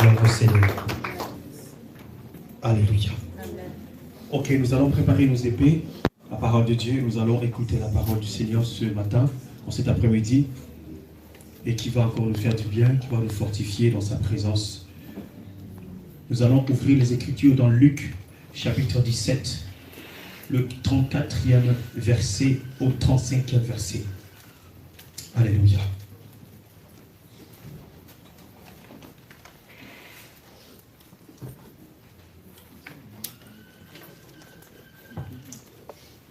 Gloire au Seigneur. Alléluia. Ok, nous allons préparer nos épées. La parole de Dieu, nous allons écouter la parole du Seigneur ce matin, en cet après-midi, et qui va encore nous faire du bien, qui va nous fortifier dans sa présence. Nous allons ouvrir les Écritures dans Luc, chapitre 17, le 34e verset au 35e verset. Alléluia.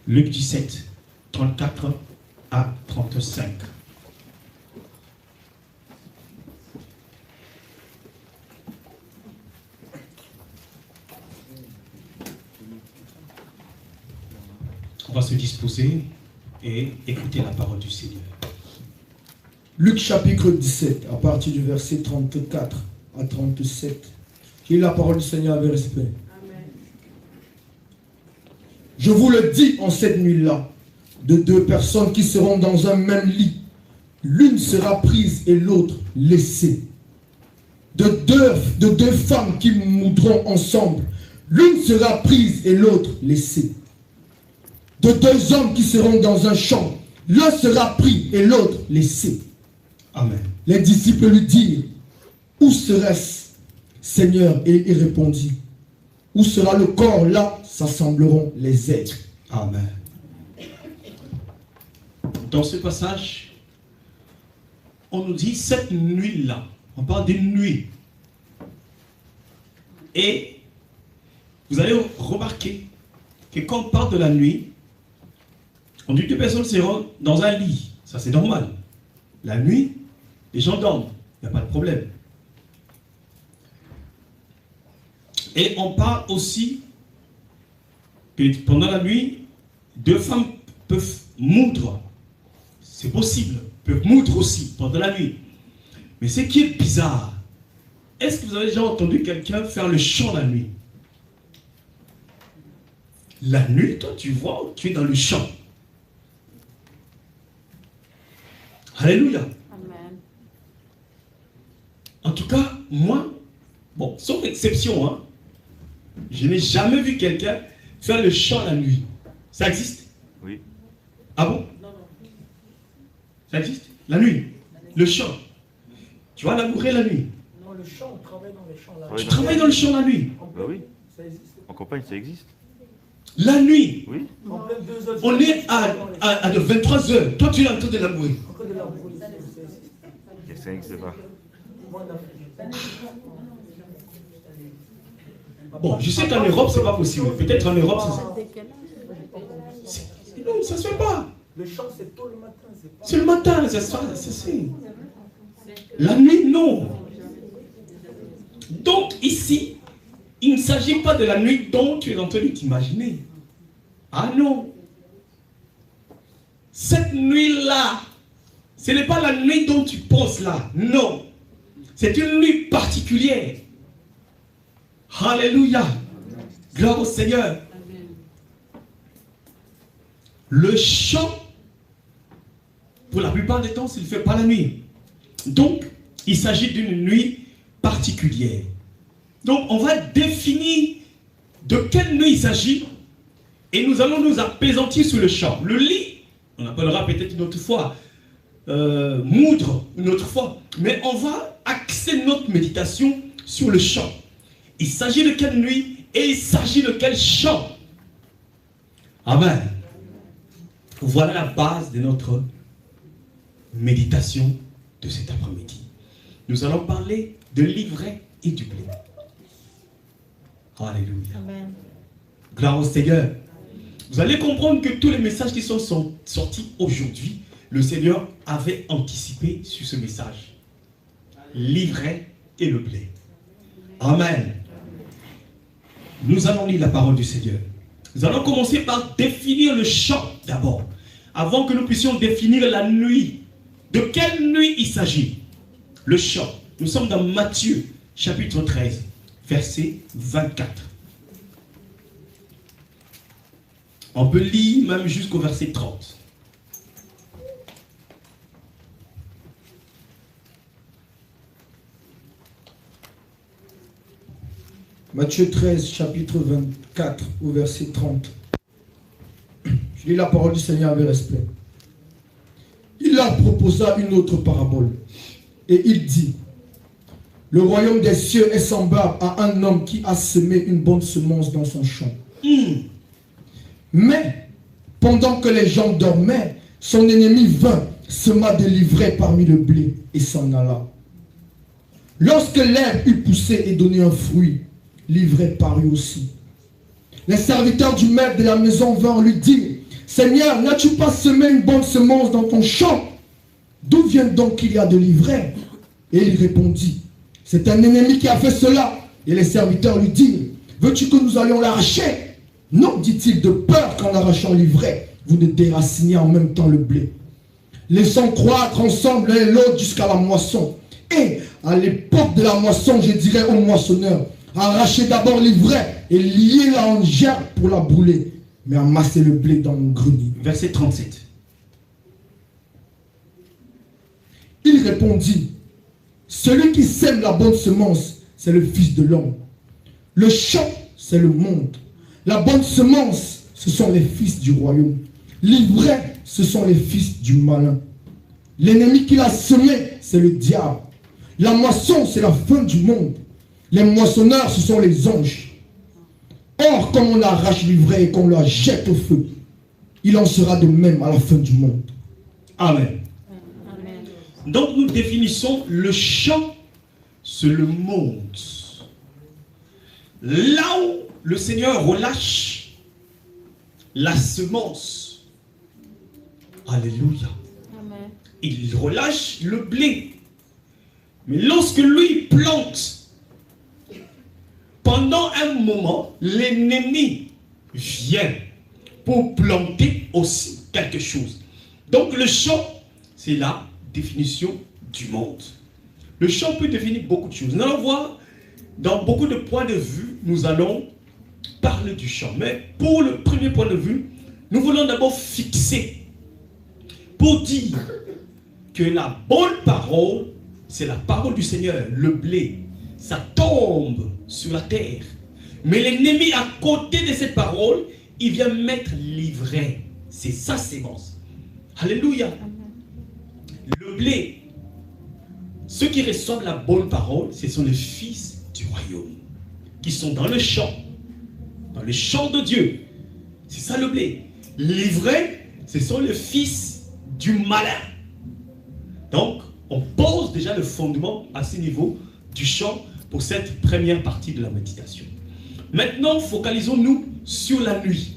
Luc 17, 34 à 35. On va se disposer et écouter la parole du Seigneur. Luc chapitre 17, à partir du verset 34 à 37. J'ai la parole du Seigneur avec respect. Je vous le dis en cette nuit-là, de deux personnes qui seront dans un même lit, l'une sera prise et l'autre laissée. De deux femmes qui moudront ensemble, l'une sera prise et l'autre laissée. De deux hommes qui seront dans un champ, l'un sera pris et l'autre laissé. Amen. Les disciples lui dirent, où serait-ce, Seigneur? Et il répondit, où sera le corps, là s'assembleront les êtres. Amen. Dans ce passage, on nous dit cette nuit-là, on parle d'une nuit. Et vous allez remarquer que quand on parle de la nuit, on dit que deux personnes seront dans un lit. Ça, c'est normal. La nuit, les gens dorment. Il n'y a pas de problème. Et on parle aussi que pendant la nuit, deux femmes peuvent moudre. C'est possible. Peuvent moudre aussi pendant la nuit. Mais ce qui est bizarre, est-ce que vous avez déjà entendu quelqu'un faire le chant la nuit? La nuit, toi, tu vois, tu es dans le champ. Alléluia. Amen. En tout cas, moi, bon, sauf exception, hein, je n'ai jamais vu quelqu'un faire le chant la nuit. Ça existe? Oui. Ah bon? Ça existe? La nuit? Le chant? Tu vas labourer la nuit? Non, le champ, on travaille dans les champs là. Tu travailles dans le champ la nuit? Bah oui. Ça existe. En campagne, ça existe. La nuit? Oui. En plein 2 heures. On est à 23 heures. Toi, tu es en train de labourer. Encore de la brûlure, ça existe. Ça n'existe pas. Moi, en Afrique. Bon, je sais qu'en Europe, c'est pas possible. Peut-être en Europe, non, ça se fait pas. Le champ, c'est tôt le matin. C'est le matin, ça se fait. La nuit, non. Donc, ici, il ne s'agit pas de la nuit dont tu es en train de t'imaginer. Ah non. Cette nuit-là, ce n'est pas la nuit dont tu penses là. Non. C'est une nuit particulière. Alléluia. Gloire au Seigneur. Le chant, pour la plupart des temps, il ne fait pas la nuit. Donc, il s'agit d'une nuit particulière. Donc, on va définir de quelle nuit il s'agit et nous allons nous appesantir sur le chant. Le lit, on appellera peut-être une autre fois, moudre une autre fois, mais on va axer notre méditation sur le chant. Il s'agit de quelle nuit et il s'agit de quel chant? Amen. Voilà la base de notre méditation de cet après-midi. Nous allons parler de l'ivraie et du blé. Alléluia. Amen. Gloire au Seigneur. Vous allez comprendre que tous les messages qui sont sortis aujourd'hui, le Seigneur avait anticipé sur ce message. L'ivraie et le blé. Amen. Nous allons lire la parole du Seigneur. Nous allons commencer par définir le chant d'abord, avant que nous puissions définir la nuit. De quelle nuit il s'agit? Le chant. Nous sommes dans Matthieu, chapitre 13, verset 24. On peut lire même jusqu'au verset 30. Matthieu 13, chapitre 24, au verset 30. Je lis la parole du Seigneur avec respect. Il leur proposa une autre parabole. Et il dit, le royaume des cieux est semblable à un homme qui a semé une bonne semence dans son champ. Mais, pendant que les gens dormaient, son ennemi vint, sema de l'ivraie parmi le blé et s'en alla. Lorsque l'herbe eut poussé et donné un fruit, l'ivraie parut aussi. Les serviteurs du maître de la maison vinrent lui dire, Seigneur, n'as-tu pas semé une bonne semence dans ton champ? D'où vient donc qu'il y a de l'ivraie? Et il répondit, c'est un ennemi qui a fait cela. Et les serviteurs lui dirent, veux-tu que nous allions l'arracher? Non, dit-il, de peur qu'en arrachant l'ivraie, vous ne déraciniez en même temps le blé. Laissons croître ensemble l'un et l'autre jusqu'à la moisson. Et à l'époque de la moisson, je dirais au moissonneur, arrachez d'abord l'ivraie et liez-la en gerbes pour la brûler, mais amassez le blé dans mon grenier. Verset 37. Il répondit, celui qui sème la bonne semence, c'est le Fils de l'homme. Le champ, c'est le monde. La bonne semence, ce sont les fils du royaume. L'ivraie, ce sont les fils du malin. L'ennemi qui l'a semé, c'est le diable. La moisson, c'est la fin du monde. Les moissonneurs, ce sont les anges. Or, comme on arrache l'ivraie et qu'on la jette au feu, il en sera de même à la fin du monde. Amen. Donc nous définissons le champ, c'est le monde. Là où le Seigneur relâche la semence. Alléluia. Amen. Il relâche le blé. Mais lorsque lui plante, pendant un moment, l'ennemi vient pour planter aussi quelque chose. Donc le champ, c'est la définition du monde. Le champ peut définir beaucoup de choses. Nous allons voir, dans beaucoup de points de vue, nous allons parler du champ. Mais pour le premier point de vue, nous voulons d'abord fixer pour dire que la bonne parole, c'est la parole du Seigneur. Le blé, ça tombe sur la terre. Mais l'ennemi, à côté de cette parole, il vient mettre l'ivraie. C'est sa sémence. Alléluia. Le blé, ceux qui reçoivent la bonne parole, ce sont les fils du royaume, qui sont dans le champ de Dieu. C'est ça le blé. L'ivraie, ce sont les fils du malin. Donc, on pose déjà le fondement à ce niveau du champ pour cette première partie de la méditation. Maintenant, focalisons-nous sur la nuit.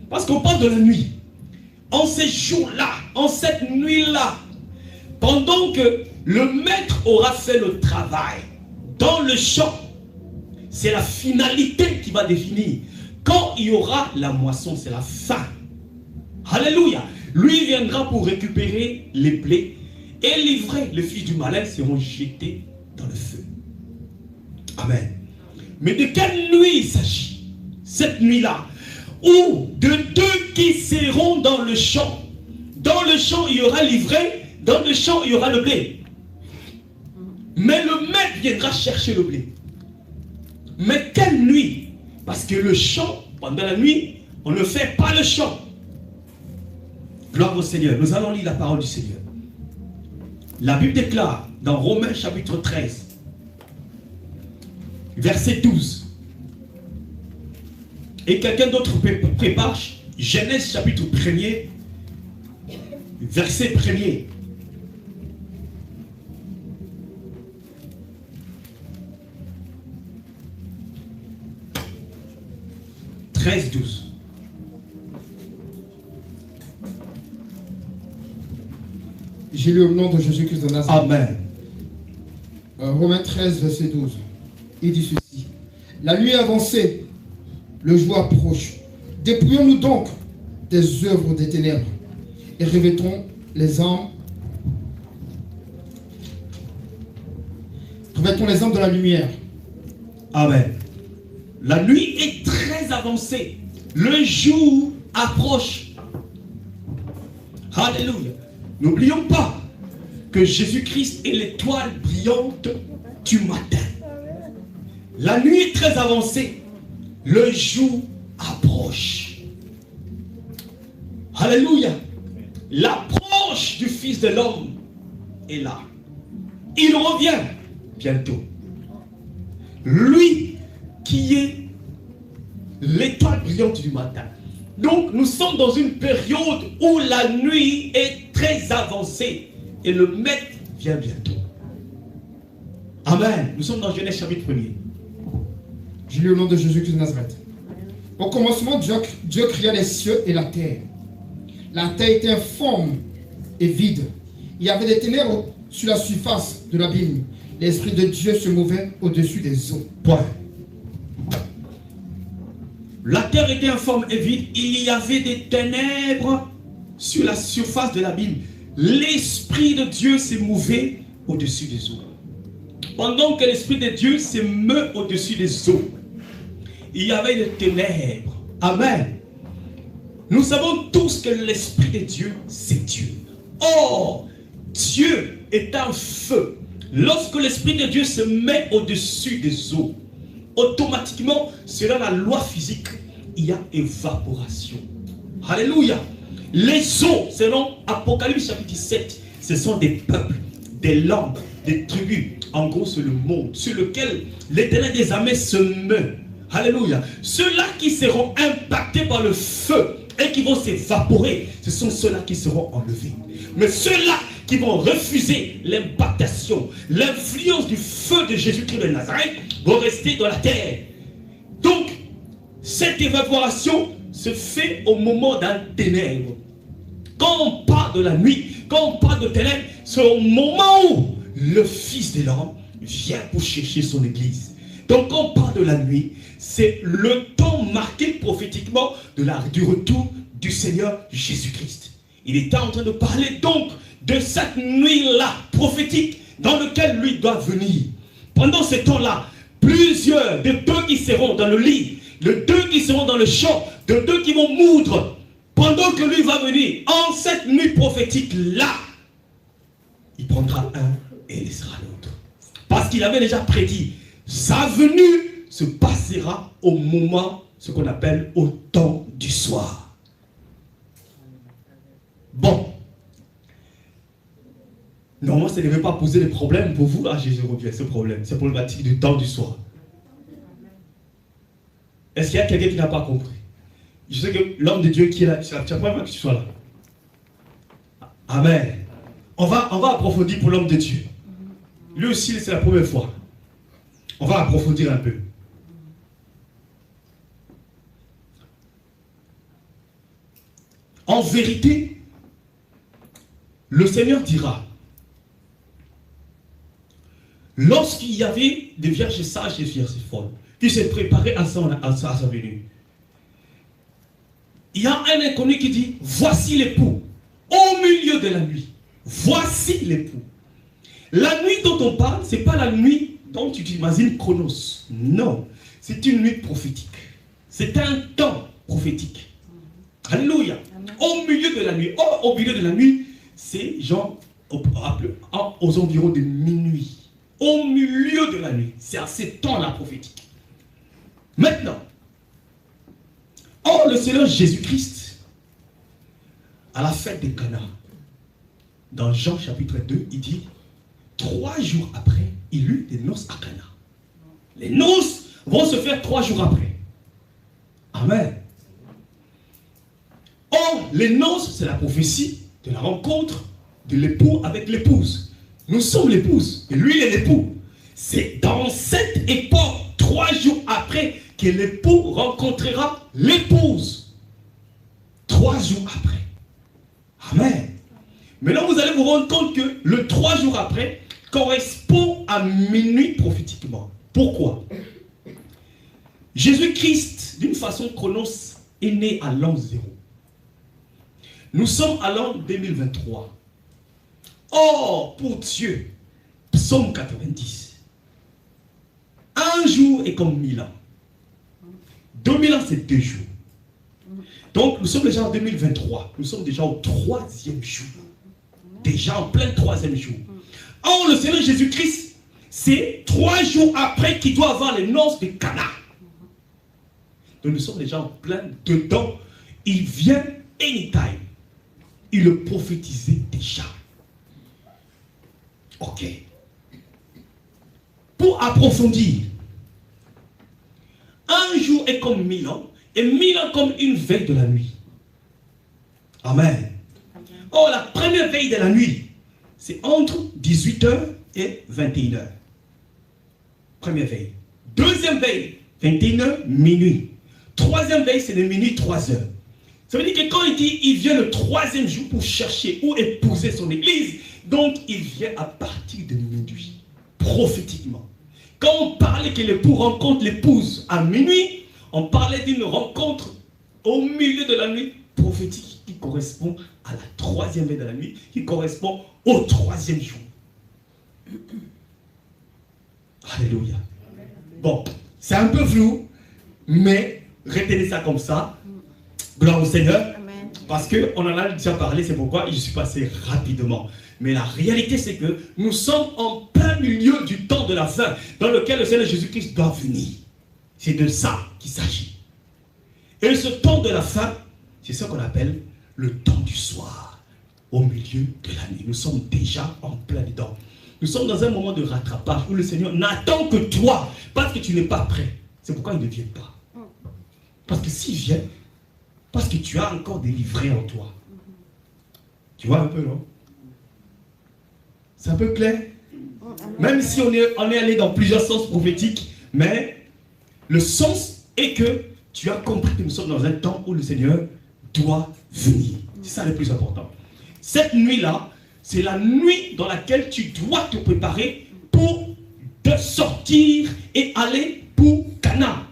Parce qu'on parle de la nuit. En ces jours-là, en cette nuit-là, pendant que le maître aura fait le travail dans le champ, c'est la finalité qui va définir. Quand il y aura la moisson, c'est la fin. Alléluia. Lui viendra pour récupérer les blés et l'ivraie, le fils du malin, seront jetés dans le feu. Amen. Mais de quelle nuit il s'agit? Cette nuit-là, où de deux qui seront dans le champ. Dans le champ, il y aura l'ivraie. Dans le champ, il y aura le blé. Mais le maître viendra chercher le blé. Mais quelle nuit? Parce que le champ, pendant la nuit, on ne fait pas le champ. Gloire au Seigneur. Nous allons lire la parole du Seigneur. La Bible déclare dans Romains chapitre 13, verset 12. Et quelqu'un d'autre prépare Genèse chapitre 1er, verset 1er. « 13, 12. J'ai lu au nom de Jésus-Christ de Nazareth. Amen. Romains 13, verset 12. Il dit ceci. La nuit avancée, le jour approche. Dépouillons-nous donc des œuvres des ténèbres et revêtons les armes. Revêtons les armes de la lumière. Amen. La nuit est très avancée. Le jour approche. Alléluia. N'oublions pas que Jésus-Christ est l'étoile brillante du matin. La nuit est très avancée. Le jour approche. Alléluia. L'approche du Fils de l'homme est là. Il revient bientôt. Lui qui est l'étoile brillante du matin. Donc nous sommes dans une période où la nuit est très avancée et le maître vient bientôt. Amen. Nous sommes dans Genèse chapitre 1er. Je lis au nom de Jésus-Christ de Nazareth. Au commencement, Dieu créa les cieux et la terre. La terre était informe et vide. Il y avait des ténèbres sur la surface de l'abîme. L'Esprit de Dieu se mouvait au-dessus des eaux. Point. La terre était informe et vide. Il y avait des ténèbres sur la surface de l'abîme. L'Esprit de Dieu s'est mouvé au-dessus des eaux. Pendant que l'Esprit de Dieu s'est meut au-dessus des eaux, il y avait des ténèbres. Amen. Nous savons tous que l'Esprit de Dieu, c'est Dieu. Or, Dieu est un feu. Lorsque l'Esprit de Dieu se met au-dessus des eaux, automatiquement, selon la loi physique, il y a évaporation. Alléluia. Les eaux, selon Apocalypse chapitre 17, ce sont des peuples, des langues, des tribus. En gros, c'est le monde sur lequel l'Éternel des armées se meut. Alléluia. Ceux-là qui seront impactés par le feu et qui vont s'évaporer, ce sont ceux-là qui seront enlevés. Mais ceux-là qui vont refuser l'impactation, l'influence du feu de Jésus-Christ de Nazareth, vont rester dans la terre. Donc, cette évaporation se fait au moment d'un ténèbre. Quand on parle de la nuit, quand on parle de ténèbres, c'est au moment où le Fils de l'homme vient pour chercher son église. Donc quand on parle de la nuit, c'est le temps marqué prophétiquement du retour du Seigneur Jésus-Christ. Il était en train de parler donc de cette nuit-là prophétique dans laquelle lui doit venir. Pendant ce temps-là, plusieurs de deux qui seront dans le lit, de deux qui seront dans le champ, de deux qui vont moudre, pendant que lui va venir, en cette nuit prophétique-là, il prendra un et laissera l'autre. Parce qu'il avait déjà prédit, sa venue se passera au moment, ce qu'on appelle au temps du soir. Bon. Normalement, ça ne devait pas poser de problème pour vous. Ah, Jésus revient, ce problème. C'est problématique du temps du soir. Est-ce qu'il y a quelqu'un qui n'a pas compris? Je sais que l'homme de Dieu qui est là, tu n'as pas besoin que tu sois là. Amen. On va approfondir pour l'homme de Dieu. Lui aussi, c'est la première fois. On va approfondir un peu. En vérité, le Seigneur dira, lorsqu'il y avait des vierges sages et des vierges folles, qui se préparaient à sa venue, il y a un inconnu qui dit, voici l'époux, au milieu de la nuit. Voici l'époux. La nuit dont on parle, ce n'est pas la nuit dont tu t'imagines Chronos. Non, c'est une nuit prophétique. C'est un temps prophétique. Alléluia. Au milieu de la nuit. Au milieu de la nuit, c'est genre aux environs de minuit. Au milieu de la nuit. C'est à ce temps-là prophétique. Maintenant, le Seigneur Jésus-Christ, à la fête de Cana, dans Jean chapitre 2, il dit, 3 jours après, il eut des noces à Cana. Les noces vont se faire 3 jours après. Amen. Or, les noces, c'est la prophétie de la rencontre de l'époux avec l'épouse. Nous sommes l'épouse, et lui, il est l'époux. C'est dans cette époque, 3 jours après, que l'époux rencontrera l'épouse. 3 jours après. Amen. Maintenant, vous allez vous rendre compte que le 3 jours après correspond à minuit prophétiquement. Pourquoi? Jésus-Christ, d'une façon chronos, est né à l'an 0. Nous sommes à l'an 2023. Or, pour Dieu, psaume 90, un jour est comme 1000 ans. 2000 ans, c'est 2 jours. Donc, nous sommes déjà en 2023. Nous sommes déjà au 3e jour. Déjà en plein 3e jour. Or, le Seigneur Jésus-Christ c'est 3 jours après qu'il doit avoir les noces de Cana. Donc nous sommes déjà en plein dedans. Il vient anytime. Il le prophétisait déjà. Ok. Pour approfondir, un jour est comme 1000 ans, et 1000 ans comme une veille de la nuit. Amen. Oh, la première veille de la nuit, c'est entre 18h et 21h. Première veille. Deuxième veille, 21h, minuit. Troisième veille, c'est de minuit, 3h. Ça veut dire que quand il dit, il vient le 3e jour pour chercher où épouser son église, donc il vient à partir de minuit, prophétiquement. Quand on parlait que l'époux rencontre l'épouse à minuit, on parlait d'une rencontre au milieu de la nuit prophétique qui correspond à la 3e veille de la nuit, qui correspond au 3e jour. Alléluia. Bon, c'est un peu flou, mais retenez ça comme ça. Gloire au Seigneur. Amen. Parce qu'on en a déjà parlé, c'est pourquoi je suis passé rapidement. Mais la réalité, c'est que nous sommes en plein milieu du temps de la fin, dans lequel le Seigneur Jésus-Christ doit venir. C'est de ça qu'il s'agit. Et ce temps de la fin, c'est ce qu'on appelle le temps du soir, au milieu de la nuit. Nous sommes déjà en plein dedans. Nous sommes dans un moment de rattrapage où le Seigneur n'attend que toi, parce que tu n'es pas prêt. C'est pourquoi il ne vient pas. Parce que s'il vient, parce que tu as encore des livrets en toi. Tu vois un peu, non? C'est un peu clair? Même si on est allé dans plusieurs sens prophétiques, mais le sens est que tu as compris que nous sommes dans un temps où le Seigneur doit venir. C'est ça le plus important. Cette nuit-là, c'est la nuit dans laquelle tu dois te préparer pour te sortir et aller pour Canaan.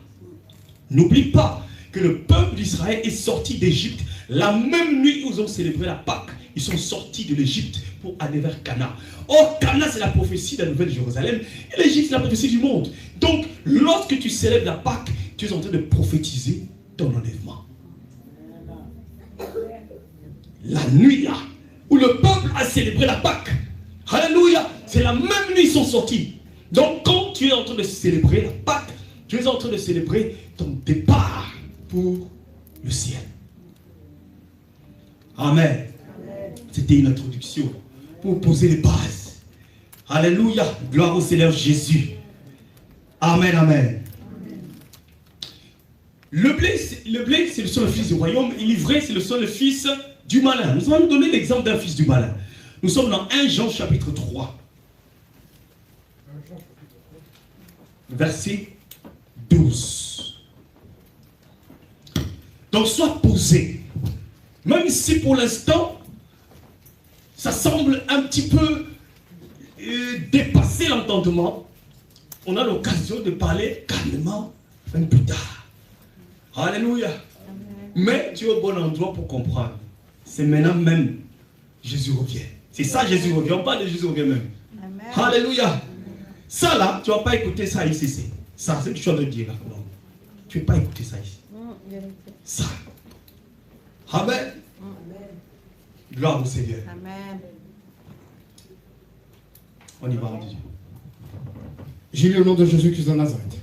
N'oublie pas que le peuple d'Israël est sorti d'Égypte la même nuit où ils ont célébré la Pâque. Ils sont sortis de l'Égypte pour aller vers Canaan. Or, Canaan, c'est la prophétie de la Nouvelle Jérusalem. Et l'Égypte, c'est la prophétie du monde. Donc, lorsque tu célèbres la Pâque, tu es en train de prophétiser ton enlèvement. La nuit là, où le peuple a célébré la Pâque. Alléluia. C'est la même nuit ils sont sortis. Donc, quand tu es en train de célébrer la Pâque, tu es en train de célébrer ton départ pour le ciel. Amen. C'était une introduction pour poser les bases. Alléluia. Gloire au Seigneur Jésus. Amen, amen. Le blé, c'est le seul fils du royaume. Et l'ivraie, c'est le seul fils du malin. Nous allons nous donner l'exemple d'un fils du malin. Nous sommes dans 1 Jean chapitre 3. Verset 12. Donc sois posé. Même si pour l'instant, ça semble un petit peu dépasser l'entendement, on a l'occasion de parler calmement un peu plus tard. Alléluia. Mais tu es au bon endroit pour comprendre. C'est maintenant même Jésus revient. C'est ça Jésus revient. On parle de Jésus revient même. Amen. Alléluia. Ça là, tu ne vas pas écouter ça ici. Ça, c'est ce que je suis en train de dire là. Non. Tu ne vas pas écouter ça ici. Ça. Amen. Gloire au Seigneur. Amen. On y va en Dieu. J'ai lu au nom de Jésus-Christ de Nazareth.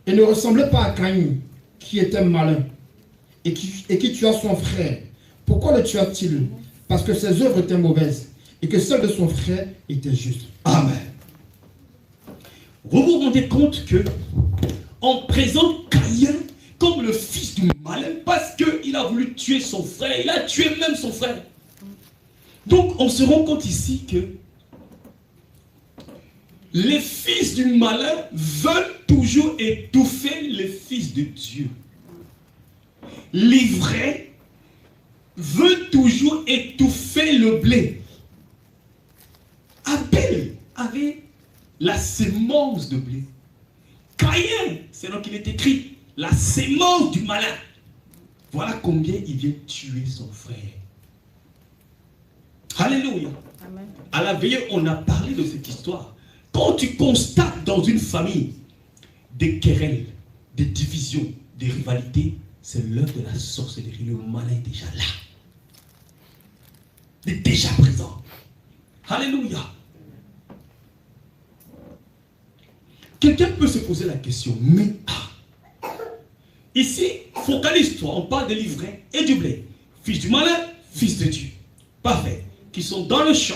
Et ne ressemblait pas à Caïn, qui était malin, et qui tua son frère. Pourquoi le tua-t-il? Parce que ses œuvres étaient mauvaises, et que celles de son frère étaient justes. Amen. Vous vous rendez compte que on présente Caïn comme le fils du malin parce qu'il a voulu tuer son frère. Il a tué même son frère. Donc on se rend compte ici que les fils du malin veulent toujours étouffer les fils de Dieu. L'ivraie veut toujours étouffer le blé. Abel avait la sémence de blé. Caïn, c'est là qu'il est écrit, la sémence du malin. Voilà combien il vient tuer son frère. Alléluia. Amen. À la veillée, on a parlé de cette histoire. Quand tu constates dans une famille des querelles, des divisions, des rivalités, c'est l'heure de la sorcellerie. Le malin est déjà là. Il est déjà présent. Alléluia. quelqu'un peut se poser la question, mais ici, focalise-toi, on parle de l'ivraie et du blé. Fils du malin, fils de Dieu. Parfait. Qui sont dans le champ.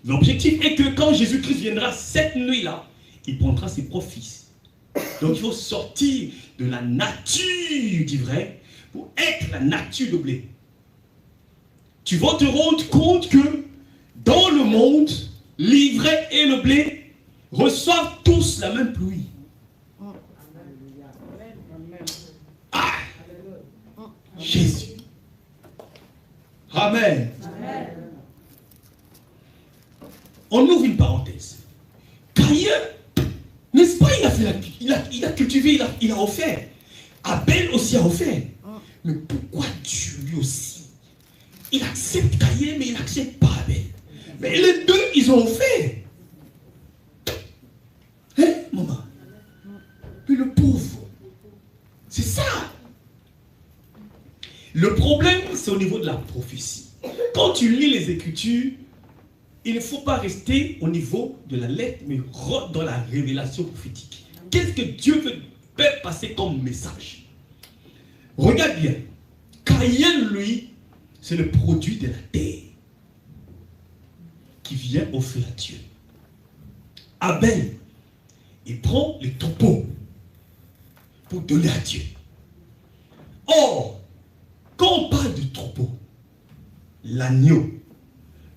L'objectif est que quand Jésus-Christ viendra cette nuit-là, il prendra ses propres fils. Donc il faut sortir de la nature d'ivraie pour être la nature de blé. Tu vas te rendre compte que dans le monde, l'ivraie et le blé reçoivent tous la même pluie. Ah! Jésus. Amen. On ouvre une parenthèse. Caïn, n'est-ce pas, il a cultivé, il a offert. Abel aussi a offert. Mais pourquoi Dieu lui aussi? Il accepte Caïn, mais il n'accepte pas Abel. Mais les deux, ils ont offert. Hein, maman? Puis le pauvre. C'est ça. Le problème, c'est au niveau de la prophétie. Quand tu lis les Écritures, il ne faut pas rester au niveau de la lettre, mais dans la révélation prophétique. Qu'est-ce que Dieu veut faire passer comme message? Regarde bien. Caïn, lui, c'est le produit de la terre qui vient offrir à Dieu. Abel, il prend les troupeaux pour donner à Dieu. Or, quand on parle du troupeau, l'agneau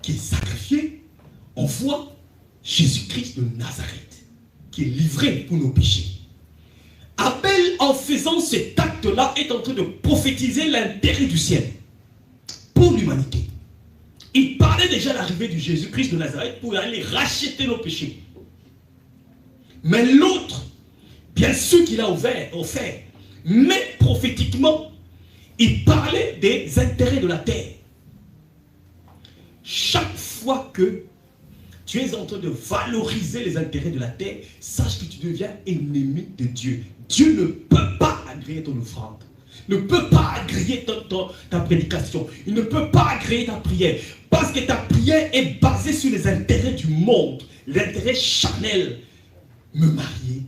qui est sacrifié, on voit Jésus-Christ de Nazareth, qui est livré pour nos péchés. Abel, en faisant cet acte-là, est en train de prophétiser l'intérêt du ciel pour l'humanité. Il parlait déjà de l'arrivée du Jésus-Christ de Nazareth pour aller racheter nos péchés. Mais l'autre, bien sûr qu'il a offert, mais prophétiquement, il parlait des intérêts de la terre. Chaque fois que tu es en train de valoriser les intérêts de la terre, sache que tu deviens ennemi de Dieu. Dieu ne peut pas agréer ton offrande, ne peut pas agréer ta prédication, il ne peut pas agréer ta prière, parce que ta prière est basée sur les intérêts du monde, l'intérêt charnel. Me marier,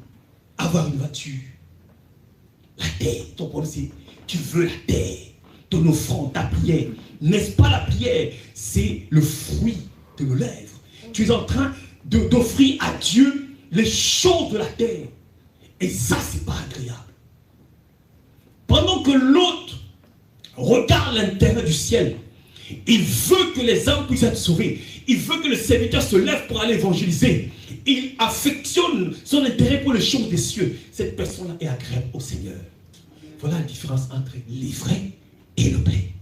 avoir une voiture, la terre, ton problème c'est, tu veux la terre, ton offrande, ta prière. N'est-ce pas la prière? C'est le fruit de nos lèvres. Tu es en train d'offrir à Dieu les choses de la terre. Et ça, c'est pas agréable. Pendant que l'autre regarde l'intérêt du ciel, il veut que les âmes puissent être sauvées. Il veut que le serviteur se lève pour aller évangéliser. Il affectionne son intérêt pour les choses des cieux. Cette personne-là est agréable au Seigneur. Voilà la différence entre l'ivraie et le blé.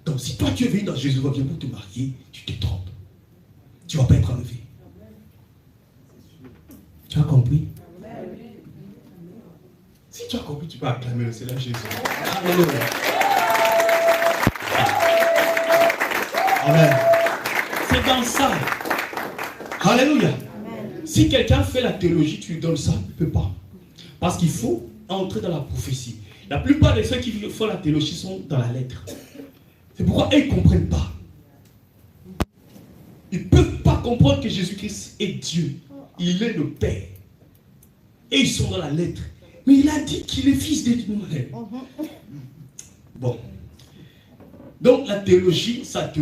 Donc si toi tu es venu dans Jésus, va venir pour te marier, tu te trompes. Tu ne vas pas être enlevé. Tu as compris? Si tu as compris, tu peux acclamer le Seigneur Jésus. Alléluia. Amen. C'est dans ça. Alléluia. Si quelqu'un fait la théologie, tu lui donnes ça, il ne peut pas. Parce qu'il faut entrer dans la prophétie. La plupart de ceux qui font la théologie sont dans la lettre. C'est pourquoi ils ne comprennent pas. Ils ne peuvent pas comprendre que Jésus-Christ est Dieu. Il est le Père. Et ils sont dans la lettre. Mais il a dit qu'il est fils de Dieu. Bon. Donc la théologie, ça te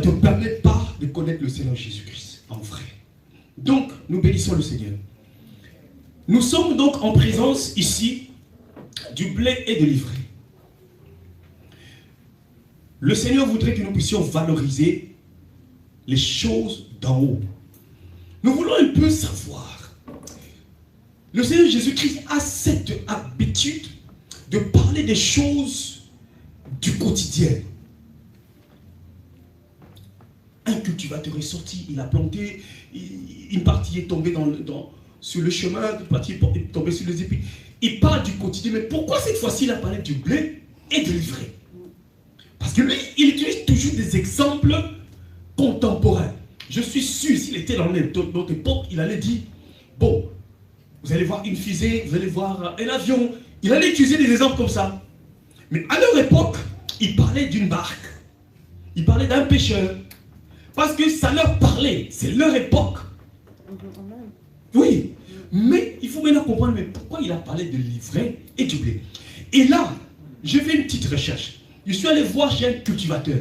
permet pas de connaître le Seigneur Jésus-Christ en vrai. Donc, nous bénissons le Seigneur. Nous sommes donc en présence ici du blé et de l'ivraie. Le Seigneur voudrait que nous puissions valoriser les choses d'en haut. Nous voulons un peu savoir. Le Seigneur Jésus-Christ a cette habitude de parler des choses du quotidien. Un cultivateur est sorti, il a planté, une partie est tombée sur le chemin, une partie est tombée sur les épis. Il parle du quotidien, mais pourquoi cette fois-ci il a parlé du blé et de l'ivraie? Parce que lui, il utilise toujours des exemples contemporains. Je suis sûr, s'il était dans notre époque, il allait dire, bon, vous allez voir une fusée, vous allez voir un avion. Il allait utiliser des exemples comme ça. Mais à leur époque, il parlait d'une barque. Il parlait d'un pêcheur. Parce que ça leur parlait, c'est leur époque. Oui, mais il faut maintenant comprendre mais pourquoi il a parlé de l'ivraie et du blé. Et là, je fais une petite recherche. Je suis allé voir chez un cultivateur.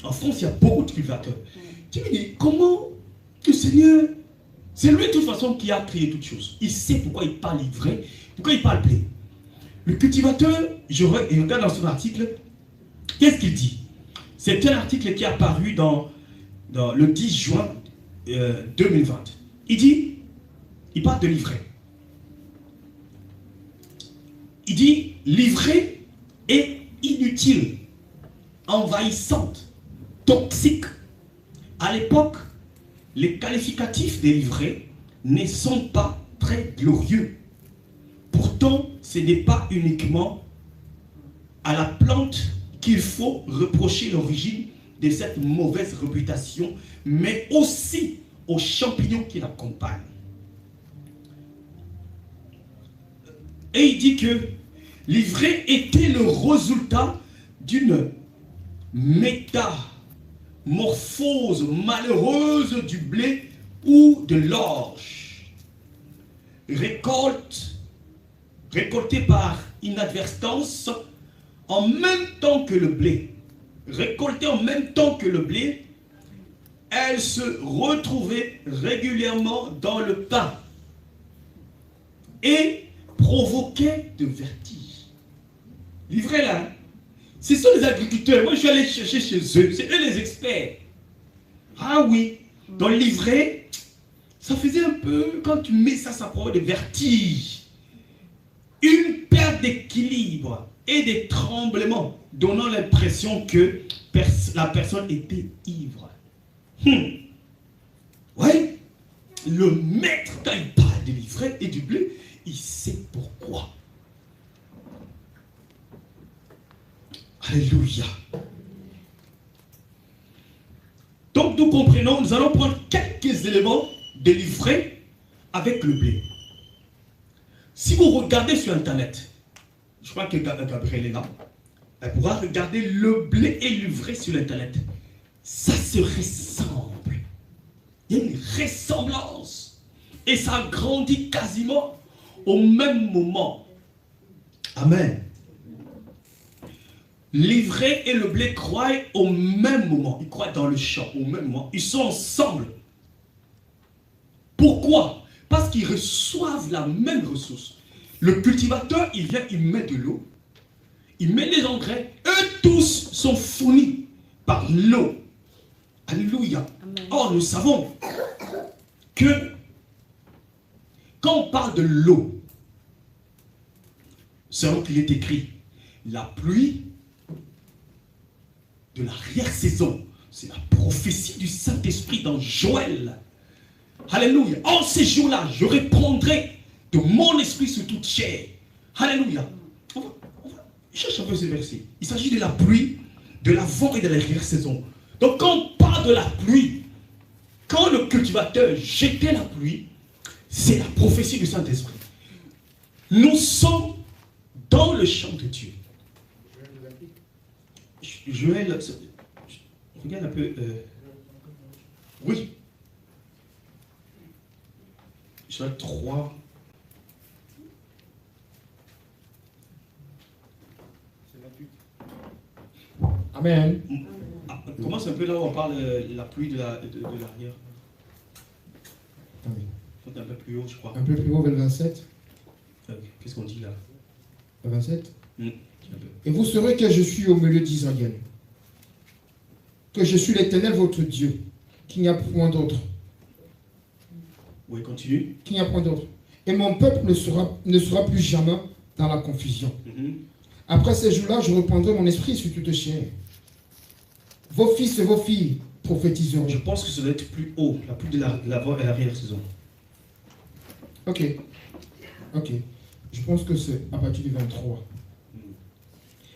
En France, il y a beaucoup de cultivateurs. Je me dis, comment le Seigneur, c'est lui de toute façon qui a créé toutes choses. Il sait pourquoi il parle ivraie, pourquoi il parle blé. Le cultivateur, je regarde dans son article, qu'est-ce qu'il dit? C'est un article qui est apparu dans le 10 juin 2020. Il dit, il parle de l'ivraie. Il dit, l'ivraie est inutile, envahissante, toxique. À l'époque, les qualificatifs des livrets ne sont pas très glorieux. Pourtant, ce n'est pas uniquement à la plante qu'il faut reprocher l'origine de cette mauvaise réputation, mais aussi aux champignons qui l'accompagnent. Et il dit que l'ivraie était le résultat d'une métamorphose malheureuse du blé ou de l'orge, récoltée par inadvertance en même temps que le blé. Récoltée en même temps que le blé, elle se retrouvait régulièrement dans le pain et provoquait de vertige. L'ivraie là, ce sont les agriculteurs. Moi je suis allé chercher chez eux, c'est eux les experts. Ah oui, dans l'ivraie, ça faisait un peu, quand tu mets ça, ça provoque des vertiges. Une perte d'équilibre et des tremblements, donnant l'impression que la personne était ivre. Ouais, le maître, quand il parle de l'ivraie et du blé, il sait pourquoi. Alléluia. Donc nous comprenons, nous allons prendre quelques éléments de l'ivraie avec le blé. Si vous regardez sur Internet, je crois que Gabriel est là, elle pourra regarder le blé et l'ivraie sur Internet. Ça se ressemble. Il y a une ressemblance. Et ça grandit quasiment au même moment. Amen. L'ivraie et le blé croient au même moment. Ils croient dans le champ au même moment. Ils sont ensemble. Pourquoi? Parce qu'ils reçoivent la même ressource. Le cultivateur, il vient, il met de l'eau. Il met des engrais. Eux tous sont fournis par l'eau. Alléluia. Amen. Or, nous savons que quand on parle de l'eau, c'est là qu'il est écrit, la pluie de l'arrière-saison. C'est la prophétie du Saint-Esprit dans Joël. Alléluia. En ces jours-là, je répondrai de mon esprit sur toute chair. Alléluia. On va cherche un peu ce verset. Il s'agit de la pluie, de l'avant et de l'arrière-saison. Donc quand on parle de la pluie, quand le cultivateur jetait la pluie, c'est la prophétie du Saint-Esprit. Nous sommes dans le champ de Dieu. Joël, regarde un peu. Oui. Joël 3. Amen. Commence un peu là où on parle de la pluie de l'arrière. Amen. Un peu plus haut, je crois. Un peu plus haut, vers le 27. Qu'est-ce qu'on dit là? Le 27. Et vous saurez que je suis au milieu d'Israël, que je suis l'Éternel votre Dieu, qu'il n'y a point d'autre. Oui, continue. Qu'il n'y a point d'autre. Et mon peuple ne sera plus jamais dans la confusion. Après ces jours-là, je reprendrai mon esprit sur toute chair. Vos fils et vos filles prophétiseront. Je pense que ça doit être plus haut, la pluie de l'avant et l'arrière-saison. Ok. Ok. Je pense que c'est à partir du 23.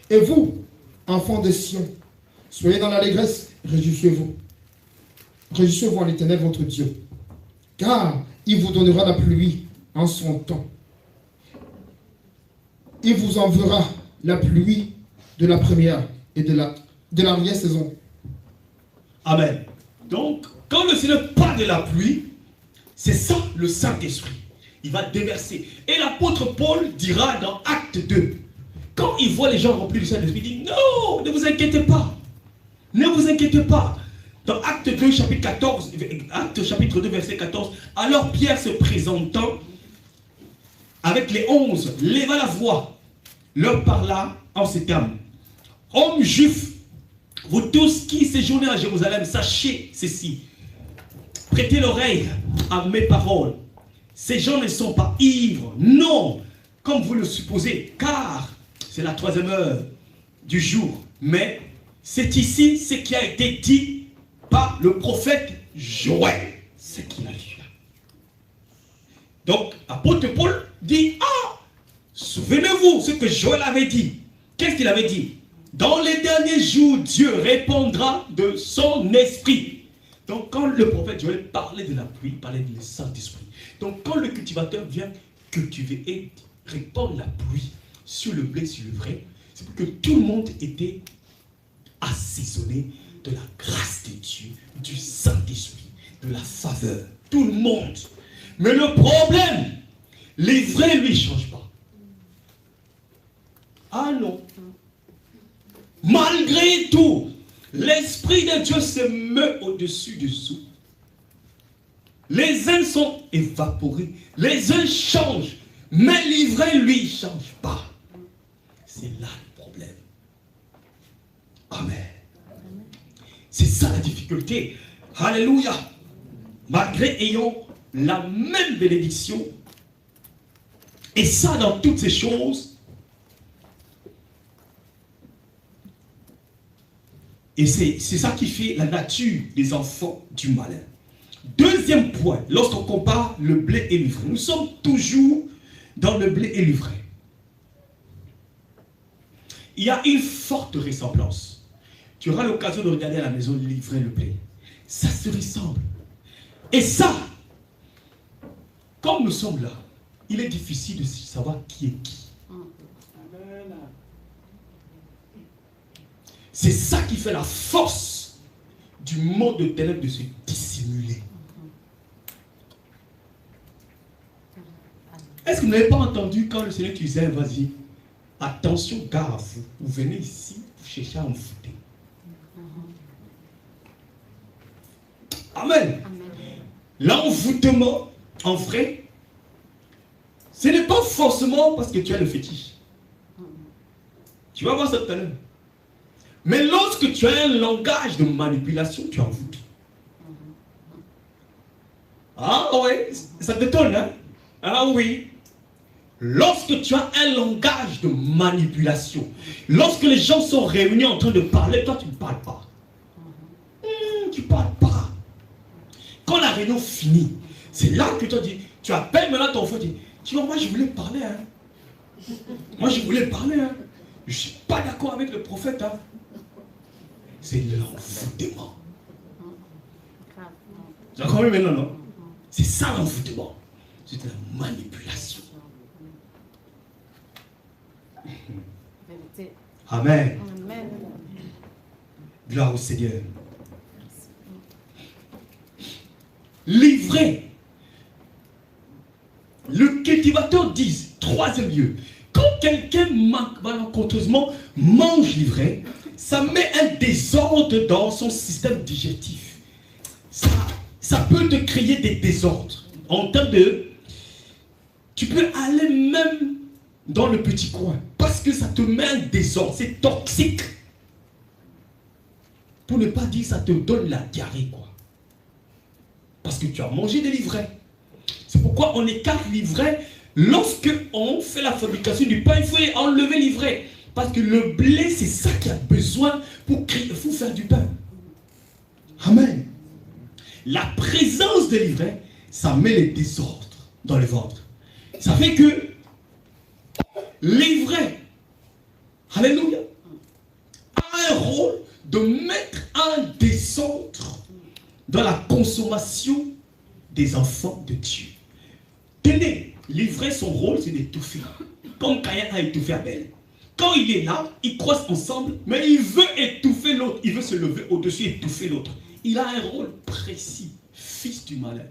Et vous, enfants de Sion, soyez dans l'allégresse, réjouissez-vous. Réjouissez-vous en l'Éternel votre Dieu. Car il vous donnera la pluie en son temps. Il vous enverra la pluie de la première et de l'arrière-saison. Amen. Donc, quand le Seigneur parle de la pluie, C'est ça le Saint-Esprit. Il va déverser. Et l'apôtre Paul dira dans Acte 2, quand il voit les gens remplis du Saint-Esprit, il dit non, ne vous inquiétez pas. Ne vous inquiétez pas. Dans Acte 2, chapitre 14, Acte chapitre 2, verset 14, alors Pierre se présentant avec les 11, leva la voix, leur parla en ces termes. Hommes juifs, vous tous qui séjournez à Jérusalem, sachez ceci. Prêtez l'oreille à mes paroles. Ces gens ne sont pas ivres, non, comme vous le supposez, car c'est la 3e heure du jour. Mais c'est ici ce qui a été dit par le prophète Joël. Ce qu'il a lu là. Donc, l'apôtre Paul dit, ah, souvenez-vous ce que Joël avait dit. Qu'est-ce qu'il avait dit? Dans les derniers jours, Dieu répandra de son esprit. Donc, quand le prophète Joël parlait de la pluie, il parlait du Saint-Esprit. Donc, quand le cultivateur vient cultiver et répandre la pluie sur le blé, sur le vrai, c'est pour que tout le monde était assaisonné de la grâce de Dieu, du Saint-Esprit, de la faveur. Tout le monde. Mais le problème, les vrais, lui, ne changent pas. Ah non. Malgré tout, l'Esprit de Dieu se met au-dessus du sous. Les uns sont évaporés, les uns changent, mais l'ivraie, lui, ne change pas. C'est là le problème. Amen. C'est ça la difficulté. Alléluia. Malgré ayant la même bénédiction, et ça dans toutes ces choses, et c'est ça qui fait la nature des enfants du malin. Deuxième point, lorsqu'on compare le blé et l'ivraie, nous sommes toujours dans le blé et l'ivraie. Il y a une forte ressemblance. Tu auras l'occasion de regarder à la maison l'ivraie et le blé. Ça se ressemble. Et ça, comme nous sommes là, il est difficile de savoir qui est qui. C'est ça qui fait la force du monde de ténèbres de se dissimuler. Est-ce que vous n'avez pas entendu quand le Seigneur disait, vas-y, attention, gare à vous, vous venez ici, vous cherchez à me foutre. Amen. L'envoûtement, en vrai, ce n'est pas forcément parce que tu as le fétiche. Tu vas voir ça tout à l'heure. Mais lorsque tu as un langage de manipulation, tu envoûtes. Ah oui, ça t'étonne, hein? Ah oui. Lorsque tu as un langage de manipulation, lorsque les gens sont réunis en train de parler, toi tu ne parles pas. Tu ne parles pas. Quand la réunion finit, c'est là que toi tu appelles maintenant ton frère, tu vois, moi je voulais parler, hein. Moi je voulais parler, hein. Je ne suis pas d'accord avec le prophète, hein. C'est l'envoûtement. Tu as compris maintenant, non? C'est ça l'envoûtement. C'est de la manipulation. Amen. Amen. Gloire au Seigneur. L'ivraie. Le cultivateur dit, troisième lieu, quand quelqu'un malencontreusement mange l'ivraie, ça met un désordre dans son système digestif. Ça peut te créer des désordres. En termes de... Tu peux aller même dans le petit coin. Parce que ça te met un désordre. C'est toxique. Pour ne pas dire ça te donne la diarrhée, quoi. Parce que tu as mangé des livrets. C'est pourquoi on écarte l'ivraie. Lorsque on fait la fabrication du pain, il faut enlever l'ivraie. Parce que le blé, c'est ça qui a besoin pour faire du pain. Amen. La présence de l'ivraie, ça met les désordres dans le ventre. Ça fait que l'ivraie, alléluia, a un rôle de mettre un désordre dans la consommation des enfants de Dieu. Tenez, l'ivraie, son rôle, c'est d'étouffer. Comme Caïn a étouffé Abel. Quand il est là, ils croissent ensemble, mais il veut étouffer l'autre. Il veut se lever au-dessus et étouffer l'autre. Il a un rôle précis, fils du malin.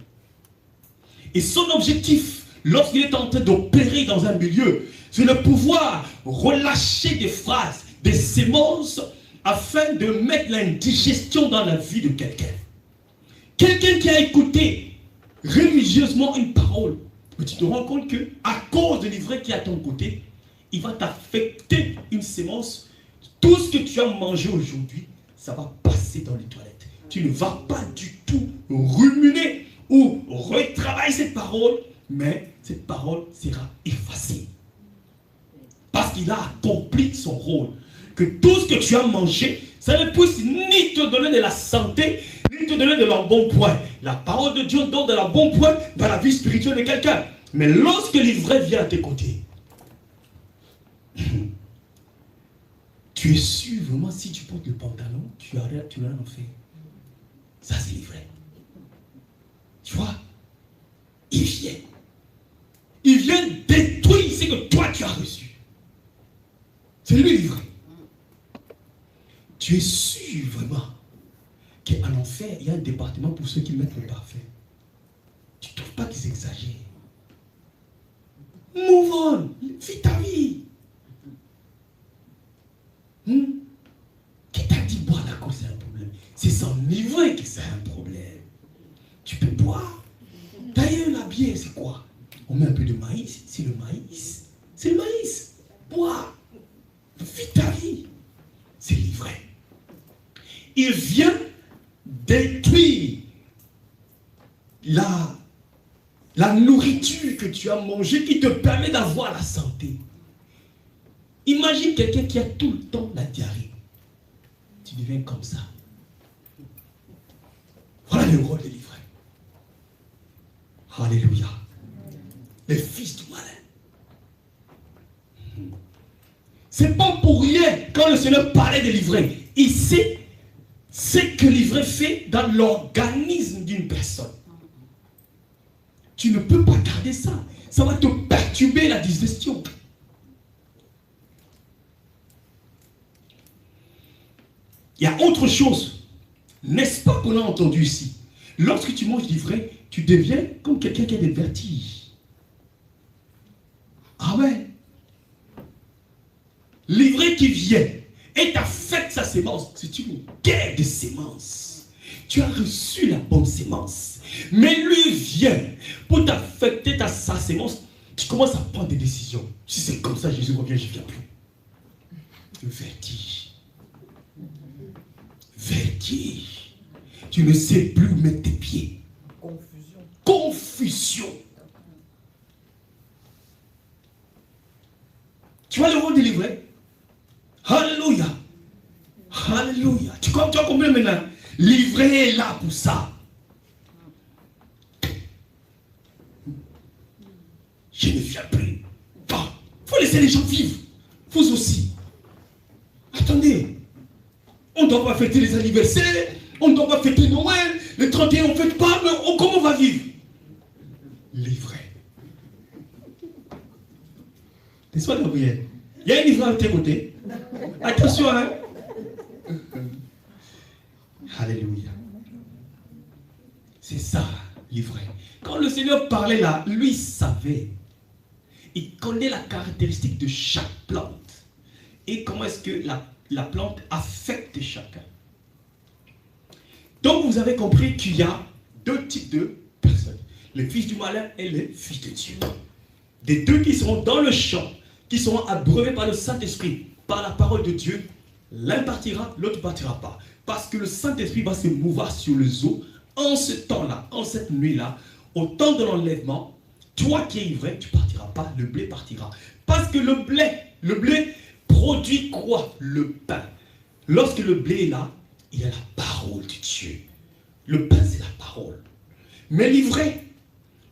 Et son objectif, lorsqu'il est en train d'opérer dans un milieu, c'est de pouvoir relâcher des phrases, des sémences, afin de mettre l'indigestion dans la vie de quelqu'un. Quelqu'un qui a écouté religieusement une parole, mais tu te rends compte que à cause de l'ivraie qui est à ton côté, il va t'affecter une sémence. Tout ce que tu as mangé aujourd'hui, ça va passer dans les toilettes. Tu ne vas pas du tout ruminer ou retravailler cette parole, mais cette parole sera effacée. Parce qu'il a accompli son rôle. Que tout ce que tu as mangé, ça ne puisse ni te donner de la santé, ni te donner de l'embonpoint. La parole de Dieu donne de l'embonpoint dans la vie spirituelle de quelqu'un. Mais lorsque l'ivraie vient à tes côtés, tu es sûr vraiment, si tu portes le pantalon, tu arrêtes, tu l'as en fait. Ça, c'est l'ivraie. Tu vois, il vient. Il vient détruire ce que toi tu as reçu. C'est lui l'ivraie. Tu es sûr vraiment qu'en enfer, il y a un département pour ceux qui mettent le parfum. Tu ne trouves pas qu'ils exagèrent? Move on, vis ta vie. Qui t'a dit boire d'alcool, c'est un problème? C'est s'enivrer que c'est un problème. Tu peux boire. D'ailleurs, la bière, c'est quoi? On met un peu de maïs, c'est le maïs. C'est le maïs. Bois. Vis ta vie. C'est l'ivraie. Il vient détruire la nourriture que tu as mangée qui te permet d'avoir la santé. Imagine quelqu'un qui a tout le temps la diarrhée. Tu deviens comme ça. Voilà le rôle de l'ivraie. Alléluia. Les fils du malin. C'est pas pour rien quand le Seigneur parlait de l'ivraie. Il sait ce que l'ivraie fait dans l'organisme d'une personne. Tu ne peux pas garder ça. Ça va te perturber la digestion. Il y a autre chose. N'est-ce pas qu'on a entendu ici? Lorsque tu manges l'ivraie, tu deviens comme quelqu'un qui a des vertiges. Ah ouais. L'ivraie qui vient et t'affecte sa sémence. C'est une guerre de sémences. Tu as reçu la bonne sémence. Mais lui vient pour t'affecter sa sémence. Tu commences à prendre des décisions. Si c'est comme ça, Jésus revient, je ne viens plus. Le vertige. Vertige. Tu ne sais plus où mettre tes pieds. Confusion. Confusion. Tu vois le rôle de l'ivraie? Alléluia. Alléluia. Tu as compris maintenant? L'ivraie est là pour ça. Je ne viens plus. Il faut laisser les gens vivre. Vous aussi. Attendez. On ne doit pas fêter les anniversaires. On ne doit pas fêter Noël. Le 31, on ne fête pas. Mais comment on va vivre? L'ivraie. Laisse-moi Gabriel. Il y a une ivraie à tes côtés. Attention, hein. Alléluia. C'est ça, l'ivraie. Quand le Seigneur parlait là, lui savait. Il connaît la caractéristique de chaque plante. Et comment est-ce que la plante affecte chacun. Donc vous avez compris qu'il y a deux types de personnes. Les fils du malin et les fils de Dieu. Des deux qui seront dans le champ, qui seront abreuvés par le Saint-Esprit, par la parole de Dieu. L'un partira, l'autre ne partira pas. Parce que le Saint-Esprit va se mouvoir sur les eaux en ce temps-là, en cette nuit-là, au temps de l'enlèvement. Toi qui es ivraie, tu ne partiras pas, le blé partira. Parce que le blé produit quoi? Le pain. Lorsque le blé est là, il y a la parole de Dieu. Le pain, c'est la parole. Mais l'ivraie